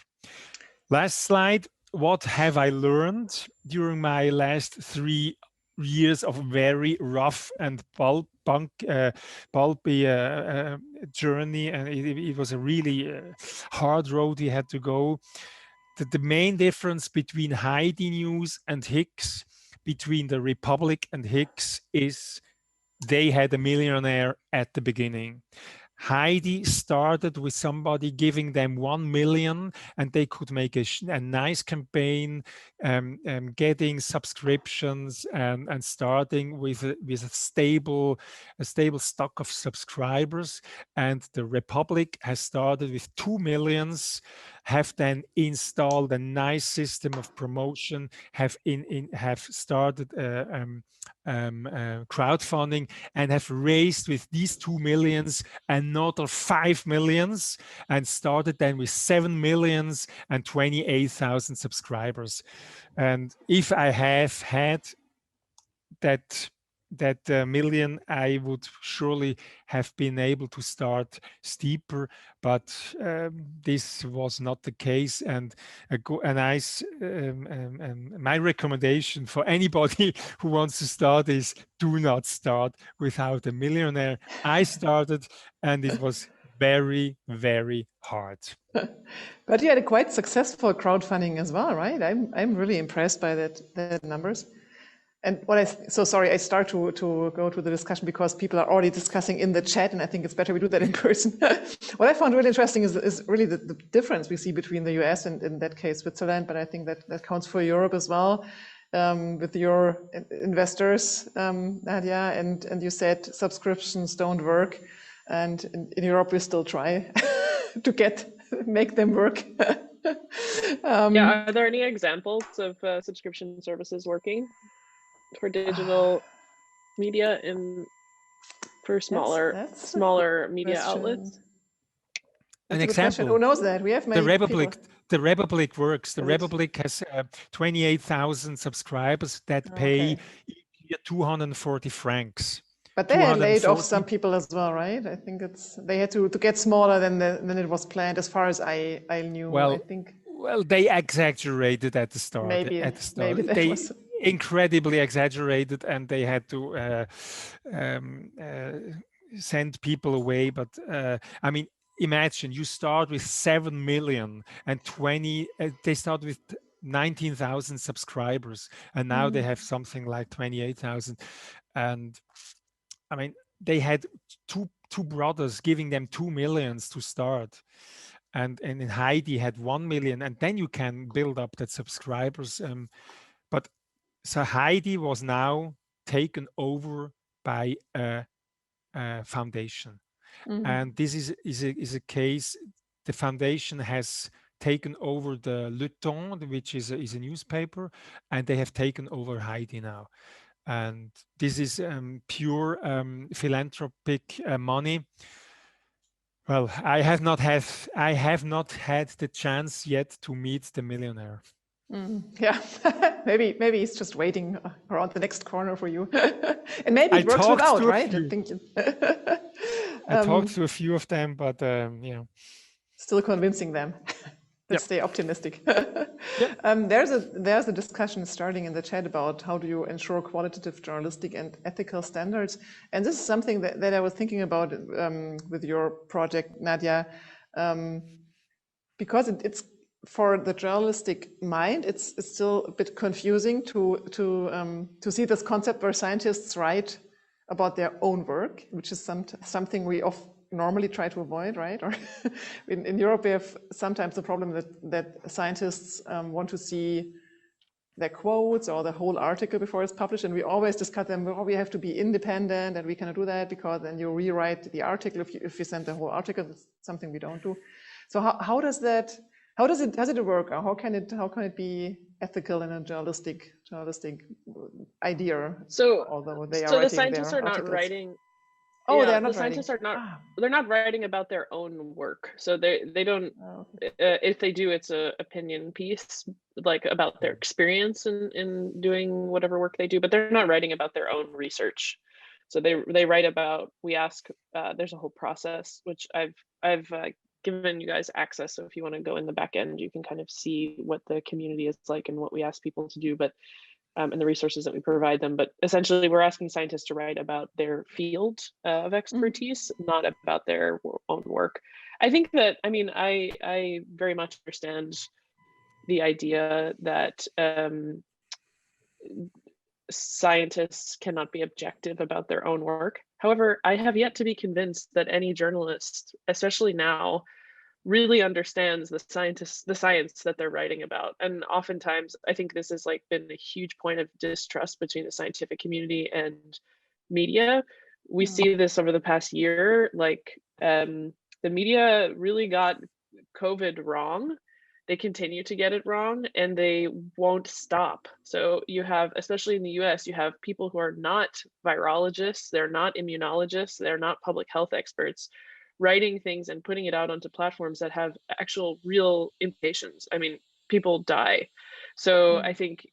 Last slide. What have I learned during my last 3 years of very rough and pulpy journey? And it was a really hard road we had to go. The main difference between Heidi News and Higgs, between the Republic and Higgs, is they had a millionaire at the beginning. Heidi started with somebody giving them 1 million, and they could make a nice campaign, getting subscriptions and starting with a stable stock of subscribers. And the Republic has started with 2 millions, have then installed a nice system of promotion, have started crowdfunding, and have raised with these 2 millions another 5 millions, and started then with 7 millions and 28,000 subscribers. And if I have had that million, I would surely have been able to start steeper, but this was not the case. And my recommendation for anybody who wants to start is, do not start without a millionaire. I started, and it was very, very hard. But you had a quite successful crowdfunding as well, right? I'm really impressed by that numbers. And I start to go to the discussion because people are already discussing in the chat, and I think it's better we do that in person. What I found really interesting is really the difference we see between the US and, in that case, Switzerland, but I think that counts for Europe as well, with your investors, Nadja, and you said subscriptions don't work, and in Europe we still try to make them work. Yeah, are there any examples of subscription services working for digital media for smaller media outlets? An example. Who knows that? We have many people. The Republic works. The Republic has 28,000 subscribers that pay 240 francs. But they had laid off some people as well, right? I think they had to get smaller than it was planned, as far as I knew. Well, I think. Well, they exaggerated at the start. Maybe they incredibly exaggerated, and they had to send people away, but I mean, imagine you start with 7 million and 20, they start with 19,000 subscribers, and now they have something like 28,000. And I mean, they had two brothers giving them 2 millions to start. And Heidi had 1 million, and then you can build up that subscribers. But so Heidi was now taken over by a foundation. And this is a case. The foundation has taken over the Le Temps, which is a newspaper, and they have taken over Heidi now. And this is pure philanthropic money. Well, I have not had the chance yet to meet the millionaire. Yeah, maybe he's just waiting around the next corner for you, and maybe it works without, right? I think I talked to a few of them, but yeah, still convincing them. Let's stay optimistic. There's a discussion starting in the chat about how do you ensure qualitative journalistic and ethical standards, and this is something that I was thinking about with your project, Nadja, because it's for the journalistic mind, it's still a bit confusing to see this concept where scientists write about their own work, which is something we normally try to avoid, right? Or in Europe, we have sometimes the problem that scientists want to see their quotes or the whole article before it's published, and we always discuss them. Oh, we have to be independent, and we cannot do that because then you rewrite the article if you send the whole article. That's something we don't do. So how does it work? Or how can it be ethical in a journalistic idea? So although they are so writing the scientists their are not articles. writing. Oh, yeah, they're not the scientists writing. are not. They're not writing about their own work. So they don't. If they do, it's an opinion piece, like about their experience in doing whatever work they do. But they're not writing about their own research. So they write about. We ask. There's a whole process which I've given you guys access. So if you want to go in the back end, you can kind of see what the community is like and what we ask people to do. But and the resources that we provide them. But essentially, we're asking scientists to write about their field of expertise, not about their own work. I think that, I mean, I very much understand the idea that scientists cannot be objective about their own work. However, I have yet to be convinced that any journalist, especially now, really understands the science that they're writing about. And oftentimes, I think this has like been a huge point of distrust between the scientific community and media. We see this over the past year, like the media really got COVID wrong. They continue to get it wrong, and they won't stop. So you have, especially in the US, you have people who are not virologists, they're not immunologists, they're not public health experts, writing things and putting it out onto platforms that have actual real implications. I mean, people die. So I think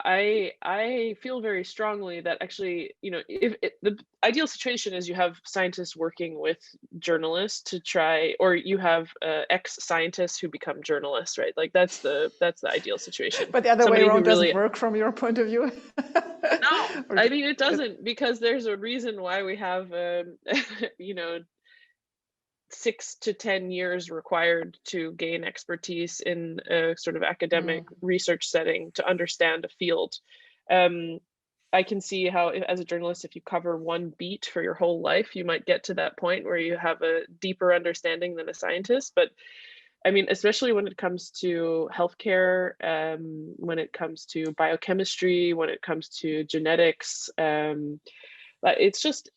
I feel very strongly that actually, you know, if the ideal situation is you have scientists working with journalists to try, or you have ex-scientists who become journalists, right? Like that's the ideal situation. But the other way around doesn't work from your point of view. No, I mean it doesn't, because there's a reason why we have you know, 6 to 10 years required to gain expertise in a sort of academic research setting to understand a field. I can see how, as a journalist, if you cover one beat for your whole life, you might get to that point where you have a deeper understanding than a scientist. But I mean, especially when it comes to healthcare, when it comes to biochemistry, when it comes to genetics, it's just,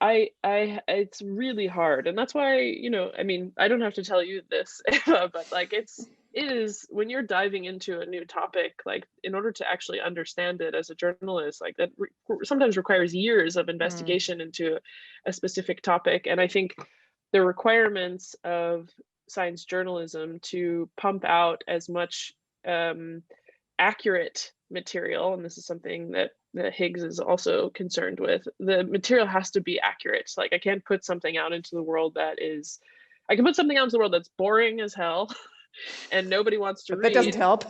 it's really hard. And that's why, you know, I mean, I don't have to tell you this, Eva, but like it is when you're diving into a new topic, like in order to actually understand it as a journalist, like that sometimes requires years of investigation into a specific topic. And I think the requirements of science journalism to pump out as much accurate material, and this is something that Higgs is also concerned with, the material has to be accurate. Like I can't put something out into the world that is, I can put something out into the world that's boring as hell and nobody wants to read. That doesn't help.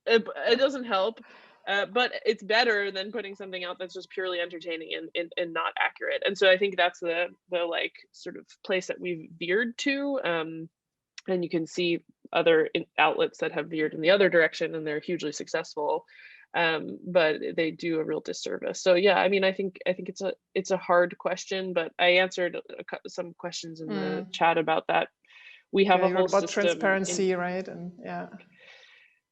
It doesn't help. but it's better than putting something out that's just purely entertaining and not accurate. And so I think that's the like sort of place that we've veered to. And you can see other outlets that have veered in the other direction, and they're hugely successful, but they do a real disservice. So yeah, I mean, I think it's a hard question, but I answered some questions in the chat about that. We have a whole about system transparency, right? And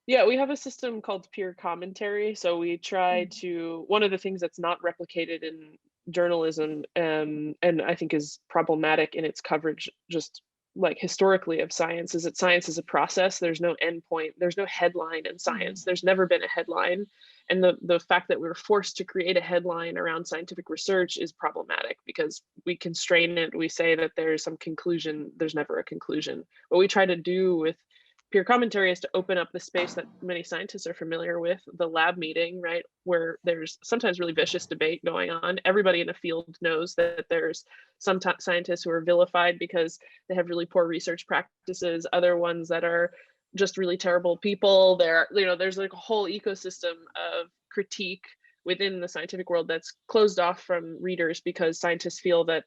yeah, we have a system called peer commentary. So we try to, one of the things that's not replicated in journalism, and I think is problematic in its coverage, just like historically, of science, is that science is a process. There's no endpoint. There's no headline in science. There's never been a headline. And the fact that we're forced to create a headline around scientific research is problematic, because we constrain it. We say that there's some conclusion. There's never a conclusion. What we try to do with peer commentary is to open up the space that many scientists are familiar with, the lab meeting, right, where there's sometimes really vicious debate going on. Everybody in a field knows that there's some scientists who are vilified because they have really poor research practices, other ones that are just really terrible people. There's like a whole ecosystem of critique within the scientific world that's closed off from readers because scientists feel that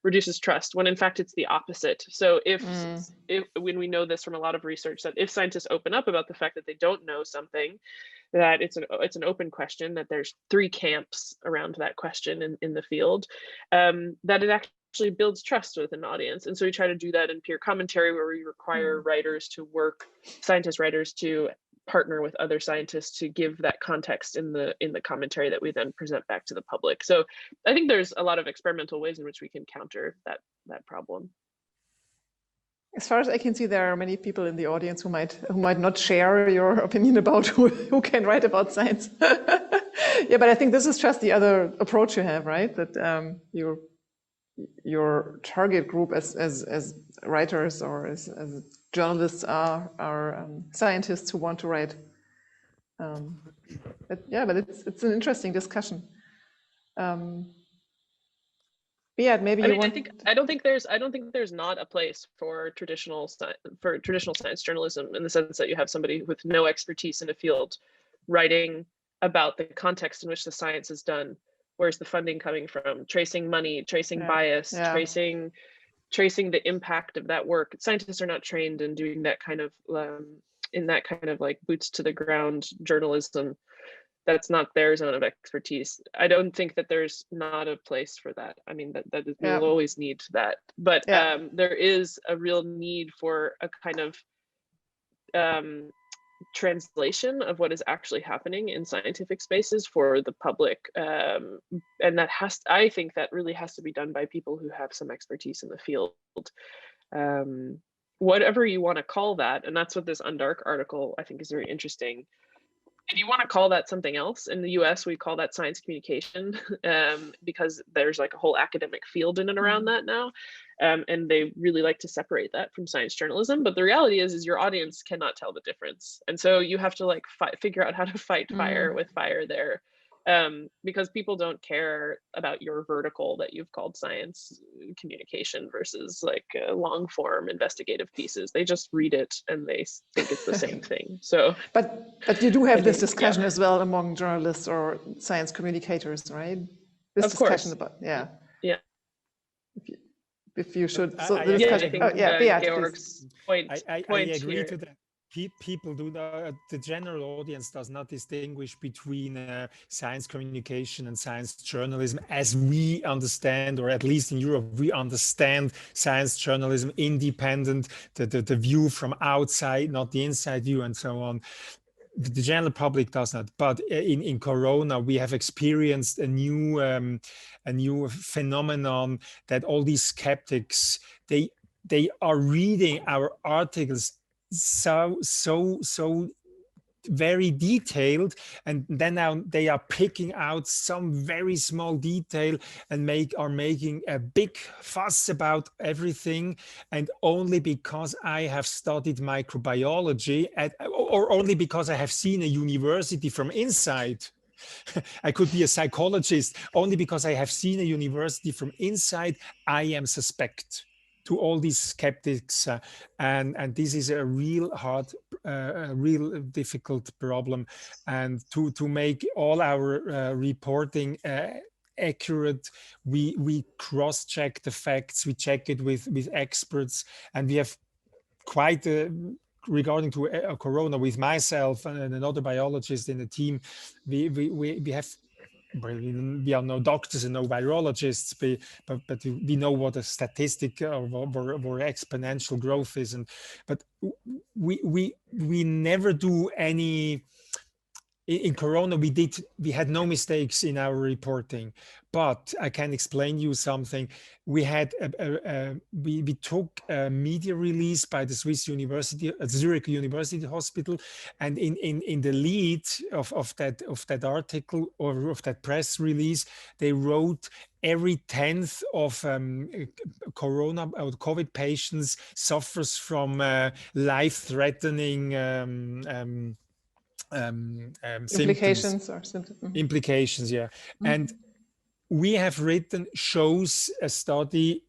reduces trust, when in fact it's the opposite. So if when we know this from a lot of research, that if scientists open up about the fact that they don't know something, that it's an open question, that there's three camps around that question in the field, that it actually builds trust with an audience. And so we try to do that in peer commentary, where we require scientist writers to partner with other scientists to give that context in the commentary that we then present back to the public. So I think there's a lot of experimental ways in which we can counter that problem. As far as I can see, there are many people in the audience who might not share your opinion about who can write about science. Yeah, but I think this is just the other approach you have, right? That your target group as writers or as journalists are scientists who want to write. But it's an interesting discussion. Beat, maybe you want. I don't think there's not a place for traditional science journalism, in the sense that you have somebody with no expertise in a field writing about the context in which the science is done. Where's the funding coming from? Tracing money, tracing bias, tracing the impact of that work. Scientists are not trained in doing that kind of like boots to the ground journalism. That's not their zone of expertise. I don't think that there's not a place for that. I mean, we'll always need that, but there is a real need for a kind of translation of what is actually happening in scientific spaces for the public, and I think that really has to be done by people who have some expertise in the field, whatever you want to call that. And that's what this Undark article I think is very interesting. If you want to call that something else, in the US we call that science communication, because there's like a whole academic field in and around that now, and they really like to separate that from science journalism. But the reality is your audience cannot tell the difference, and so you have to like figure out how to fight fire with fire there, because people don't care about your vertical that you've called science communication versus like long form investigative pieces. They just read it and they think it's the same thing. So, but you do have this discussion as well among journalists or science communicators, right? This of discussion course. about if you should. So the discussion. Georg's point. I agree here. To that. People do not, the general audience does not distinguish between science communication and science journalism as we understand, or at least in Europe, we understand science journalism independent, the view from outside, not the inside view, and so on. The general public does not. But in Corona, we have experienced a new phenomenon, that all these skeptics, they are reading our articles so very detailed, and then now they are picking out some very small detail and are making a big fuss about everything, and only because I have studied microbiology or only because I have seen a university from inside. I could be a psychologist. Only because I have seen a university from inside, I am suspect to all these skeptics, and this is a real hard a real difficult problem, and to make all our reporting accurate, we cross-check the facts, we check it with experts, and we have quite regarding to corona, with myself and another biologist in the team, we have, we are no doctors and no virologists, but we know what a statistic or exponential growth is, but we never do any. In corona, we had no mistakes in our reporting, but I can explain you something. We had we took a media release by the Swiss University, Zurich University Hospital, and in the lead of that article or of that press release, they wrote every 10th of corona or COVID patients suffers from life-threatening implications or symptoms. Implications, yeah. And we have written, shows a study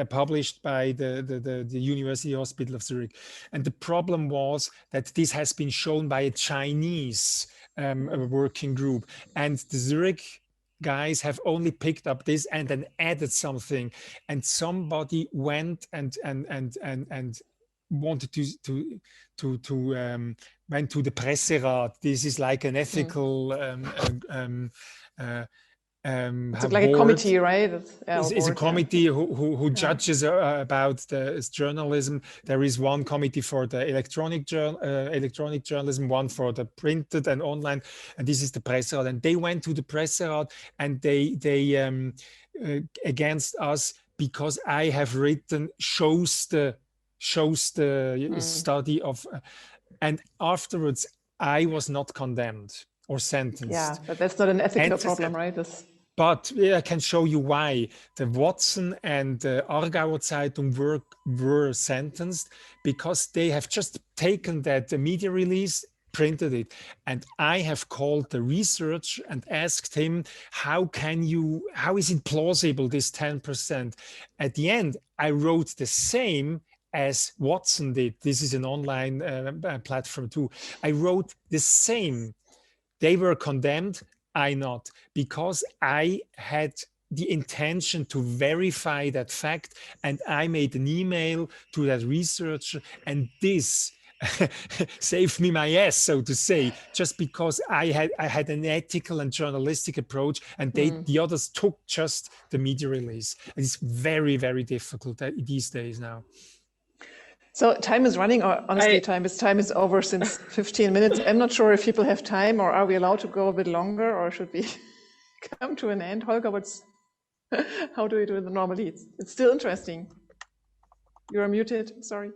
published by the University Hospital of Zurich. And the problem was that this has been shown by a Chinese working group. And the Zurich guys have only picked up this and then added something. And somebody went and wanted to went to the Presserat. This is like an ethical it's like a committee, right? It's a committee who judges about the journalism. There is one committee for the electronic journalism, one for the printed and online, and this is the Presserat. And they went to the Presserat and they against us because I have written shows the study of, and afterwards I was not condemned or sentenced. Yeah, but that's not an ethical problem, right? But I can show you why. The Watson and the Aargauer Zeitung were sentenced because they have just taken that media release, printed it, and I have called the researcher and asked him, how is it plausible, this 10%? At the end, I wrote the same as Watson did. This is an online platform too. I wrote the same. They were condemned, I not, because I had the intention to verify that fact, and I made an email to that researcher, and this saved me my ass, so to say, just because I had an ethical and journalistic approach, and the others took just the media release. And it's very, very difficult these days now. So time is running, or honestly, time is over since 15 minutes. I'm not sure if people have time, or are we allowed to go a bit longer, or should we come to an end? Holger, how do we do it normally? It's still interesting. You're muted, sorry.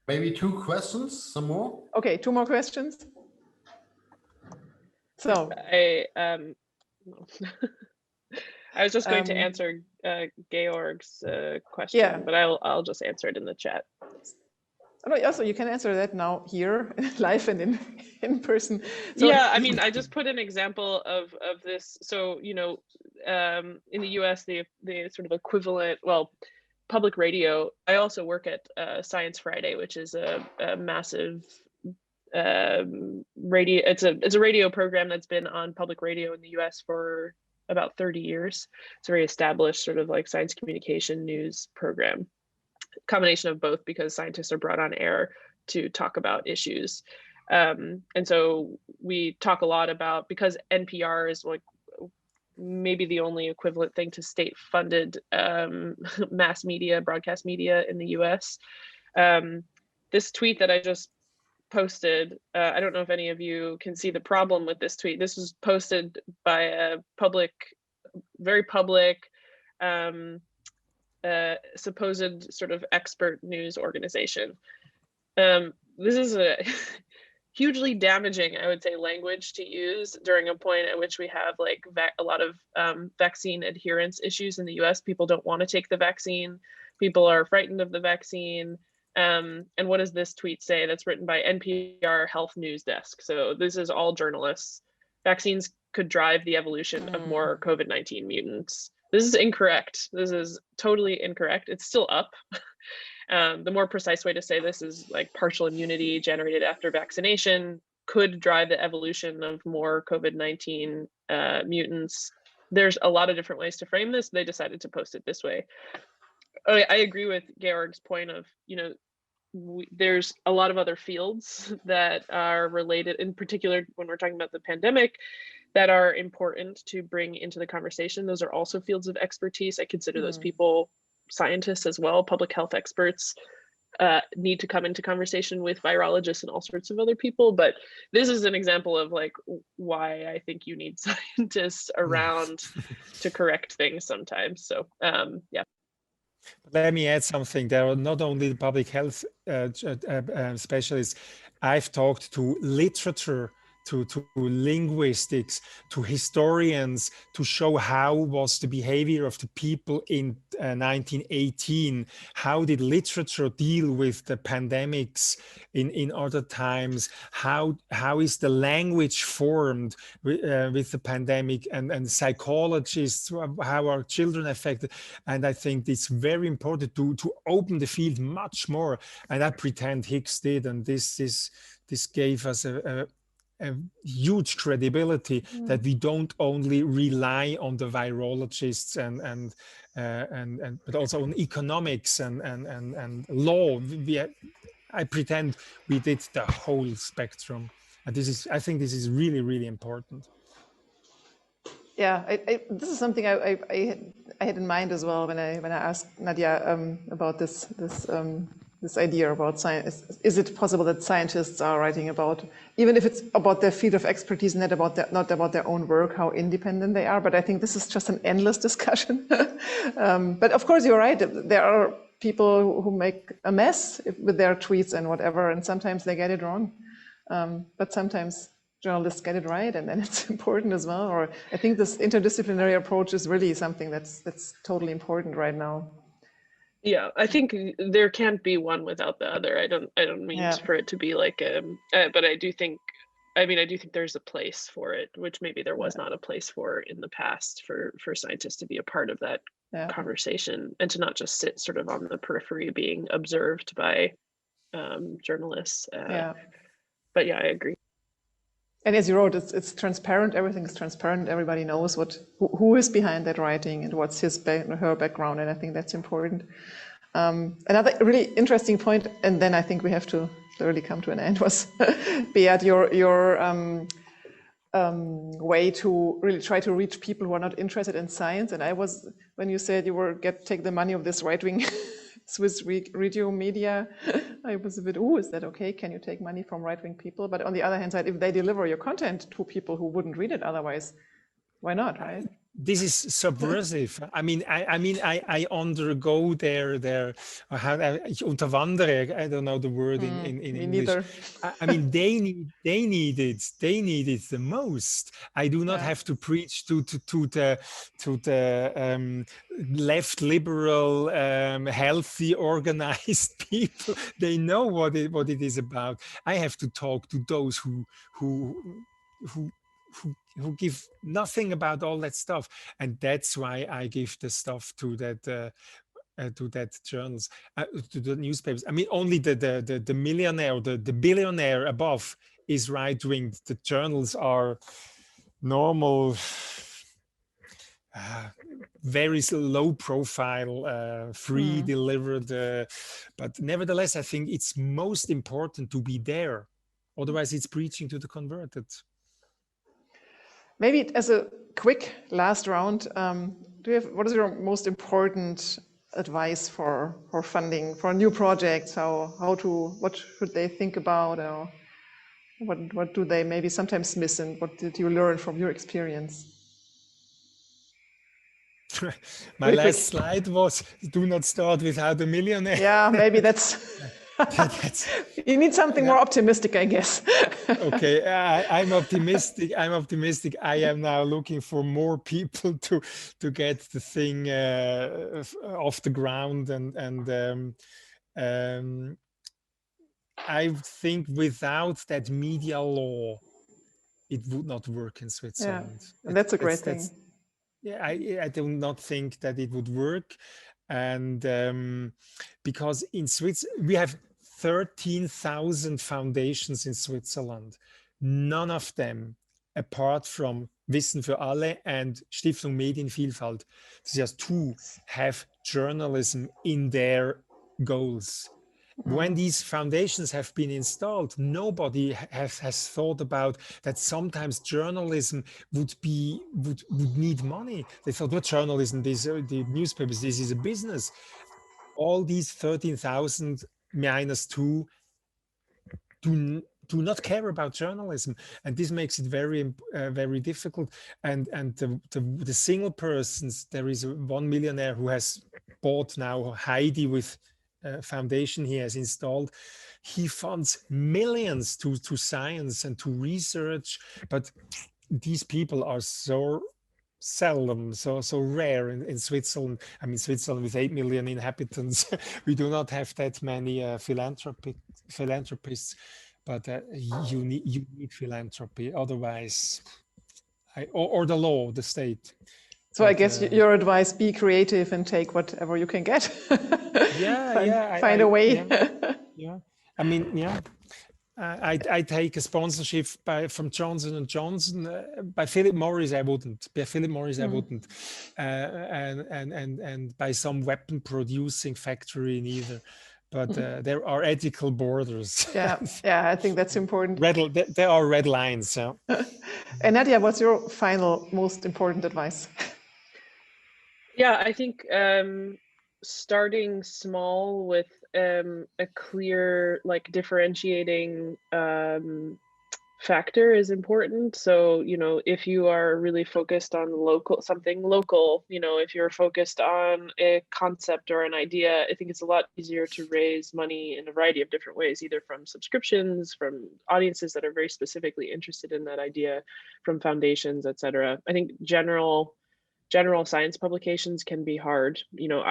Maybe 2 questions, some more? Okay, 2 more questions. So I was just going to answer Georg's question, but I'll just answer it in the chat. Also, you can answer that now here, live and in person. So, yeah, I mean, I just put an example of this. So, you know, in the US, the sort of equivalent, well, public radio. I also work at Science Friday, which is a massive radio. It's a radio program that's been on public radio in the US for about 30 years. It's a very established sort of like science communication news program. Combination of both, because scientists are brought on air to talk about issues. And so we talk a lot about, because NPR is like maybe the only equivalent thing to state-funded mass media, broadcast media in the US. This tweet that I just posted, I don't know if any of you can see the problem with this tweet. This was posted by a very public, supposed sort of expert news organization. This is a hugely damaging, I would say, language to use during a point at which we have like a lot of vaccine adherence issues in the US. People don't want to take the vaccine. People are frightened of the vaccine. And what does this tweet say? That's written by NPR Health News Desk. So this is all journalists. Vaccines could drive the evolution of more COVID-19 mutants. This is incorrect. This is totally incorrect. It's still up. The more precise way to say this is like partial immunity generated after vaccination could drive the evolution of more COVID-19 mutants. There's a lot of different ways to frame this. They decided to post it this way. I agree with Georg's point of, there's a lot of other fields that are related, in particular, when we're talking about the pandemic, that are important to bring into the conversation. Those are also fields of expertise. I consider those people scientists as well, public health experts. Need to come into conversation with virologists and all sorts of other people, but this is an example of like why I think you need scientists around to correct things sometimes. So yeah. Let me add something. There are not only the public health specialists. I've talked to literature, to linguistics, to historians, to show how was the behavior of the people in 1918. How did literature deal with the pandemics in other times? How is the language formed with the pandemic, and psychologists, how are children affected? And I think it's very important to open the field much more. And I pretend Higgs did, and this gave us a huge credibility that we don't only rely on the virologists and but also on economics and law. I pretend we did the whole spectrum, and I think this is really, really important. Yeah, this is something I had in mind as well when I asked Nadja about this idea about science. Is it possible that scientists are writing about, even if it's about their field of expertise, not about their own work, how independent they are? But I think this is just an endless discussion. But of course, you're right. There are people who make a mess with their tweets and whatever, and sometimes they get it wrong. But sometimes journalists get it right, and then it's important as well. Or I think this interdisciplinary approach is really something that's totally important right now. Yeah, I think there can't be one without the other. I don't mean for it to be like but I do think there's a place for it, which maybe there was not a place for in the past, for scientists to be a part of that conversation and to not just sit sort of on the periphery being observed by journalists. But yeah, I agree. And as you wrote, it's transparent. Everything is transparent. Everybody knows who is behind that writing and what's her background. And I think that's important. Another really interesting point, and then I think we have to slowly come to an end, was Beat, your way to really try to reach people who are not interested in science. And when you said you were take the money of this right-wing Swiss radio media, I was a bit, is that okay? Can you take money from right-wing people? But on the other hand side, if they deliver your content to people who wouldn't read it otherwise, why not, right? This is subversive. I undergo their ich unterwandere. I don't know the word in English. Neither. They need it the most. I do not have to preach to the left liberal, healthy, organized people. They know what it is about. I have to talk to those who give nothing about all that stuff, and that's why I give the stuff to that journals, to the newspapers. I mean, only the millionaire or the billionaire above is right wing. The journals are normal, very low profile, free delivered. But nevertheless, I think it's most important to be there. Otherwise, it's preaching to the converted. Maybe as a quick last round, what is your most important advice for funding for new projects? What should they think about, or what do they maybe sometimes miss, and what did you learn from your experience? My last slide was, do not start without a millionaire. Yeah, maybe that's you need something more optimistic, I guess. Okay, I'm optimistic. I am now looking for more people to get the thing off the ground, and I think without that media law, it would not work in Switzerland. Yeah, and that's a great thing. Yeah, I do not think that it would work. And because in Switzerland, we have 13,000 foundations in Switzerland. None of them, apart from Wissen für alle and Stiftung Medienvielfalt, just two, have journalism in their goals. When these foundations have been installed, nobody has thought about that sometimes journalism would need money. They thought, what journalism, the newspapers, this is a business. All these 13,000 minus 2 do not care about journalism, and this makes it very very difficult. And the single persons, there is one millionaire who has bought now Heidi with foundation he has installed. He funds millions to science and to research, but these people are so seldom, so rare in Switzerland. I mean, Switzerland with 8 million inhabitants, we do not have that many philanthropists, but you need philanthropy, otherwise or the law, the state. So I guess your advice, be creative and take whatever you can get. Find a way. Yeah. I mean, yeah. I take a sponsorship from Johnson & Johnson. By Philip Morris, I wouldn't. By Philip Morris, I wouldn't. And by some weapon producing factory neither. But there are ethical borders. Yeah, I think that's important. There are red lines. So. And Nadja, what's your final, most important advice? Yeah, I think starting small with a clear, like, differentiating factor is important. So, you know, if you are really focused on something local, you know, if you're focused on a concept or an idea, I think it's a lot easier to raise money in a variety of different ways, either from subscriptions, from audiences that are very specifically interested in that idea, from foundations, etc. I think general science publications can be hard. You know,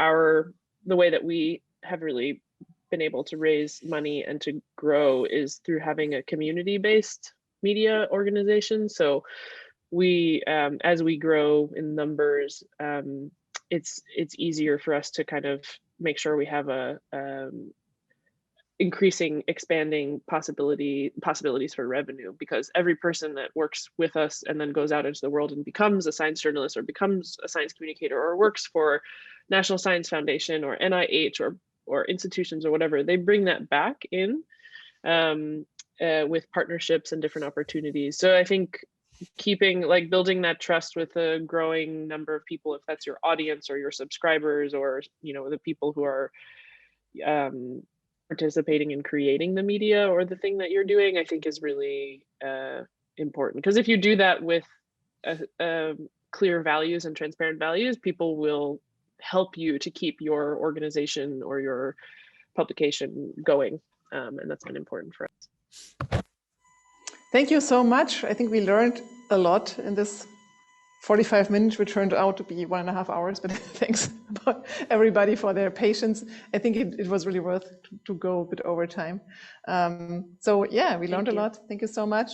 the way that we have really been able to raise money and to grow is through having a community-based media organization. So we, as we grow in numbers, it's easier for us to kind of make sure we have a expanding possibilities for revenue, because every person that works with us and then goes out into the world and becomes a science journalist or becomes a science communicator or works for National Science Foundation or NIH or institutions or whatever, they bring that back in with partnerships and different opportunities. So I think building that trust with a growing number of people, if that's your audience or your subscribers or, you know, the people who are participating in creating the media or the thing that you're doing, I think is really important. Because if you do that with clear values and transparent values, people will help you to keep your organization or your publication going. And that's been important for us. Thank you so much. I think we learned a lot in this 45 minutes, which turned out to be 1.5 hours, but thanks everybody for their patience. I think it was really worth to go a bit over time. So yeah, we learned a lot. Thank you so much.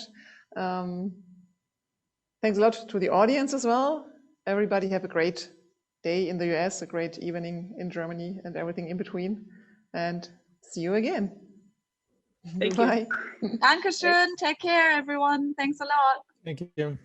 Thanks a lot to the audience as well. Everybody have a great day in the US, a great evening in Germany, and everything in between. And see you again. Thank Bye. Dankeschön. Take care, everyone. Thanks a lot. Thank you.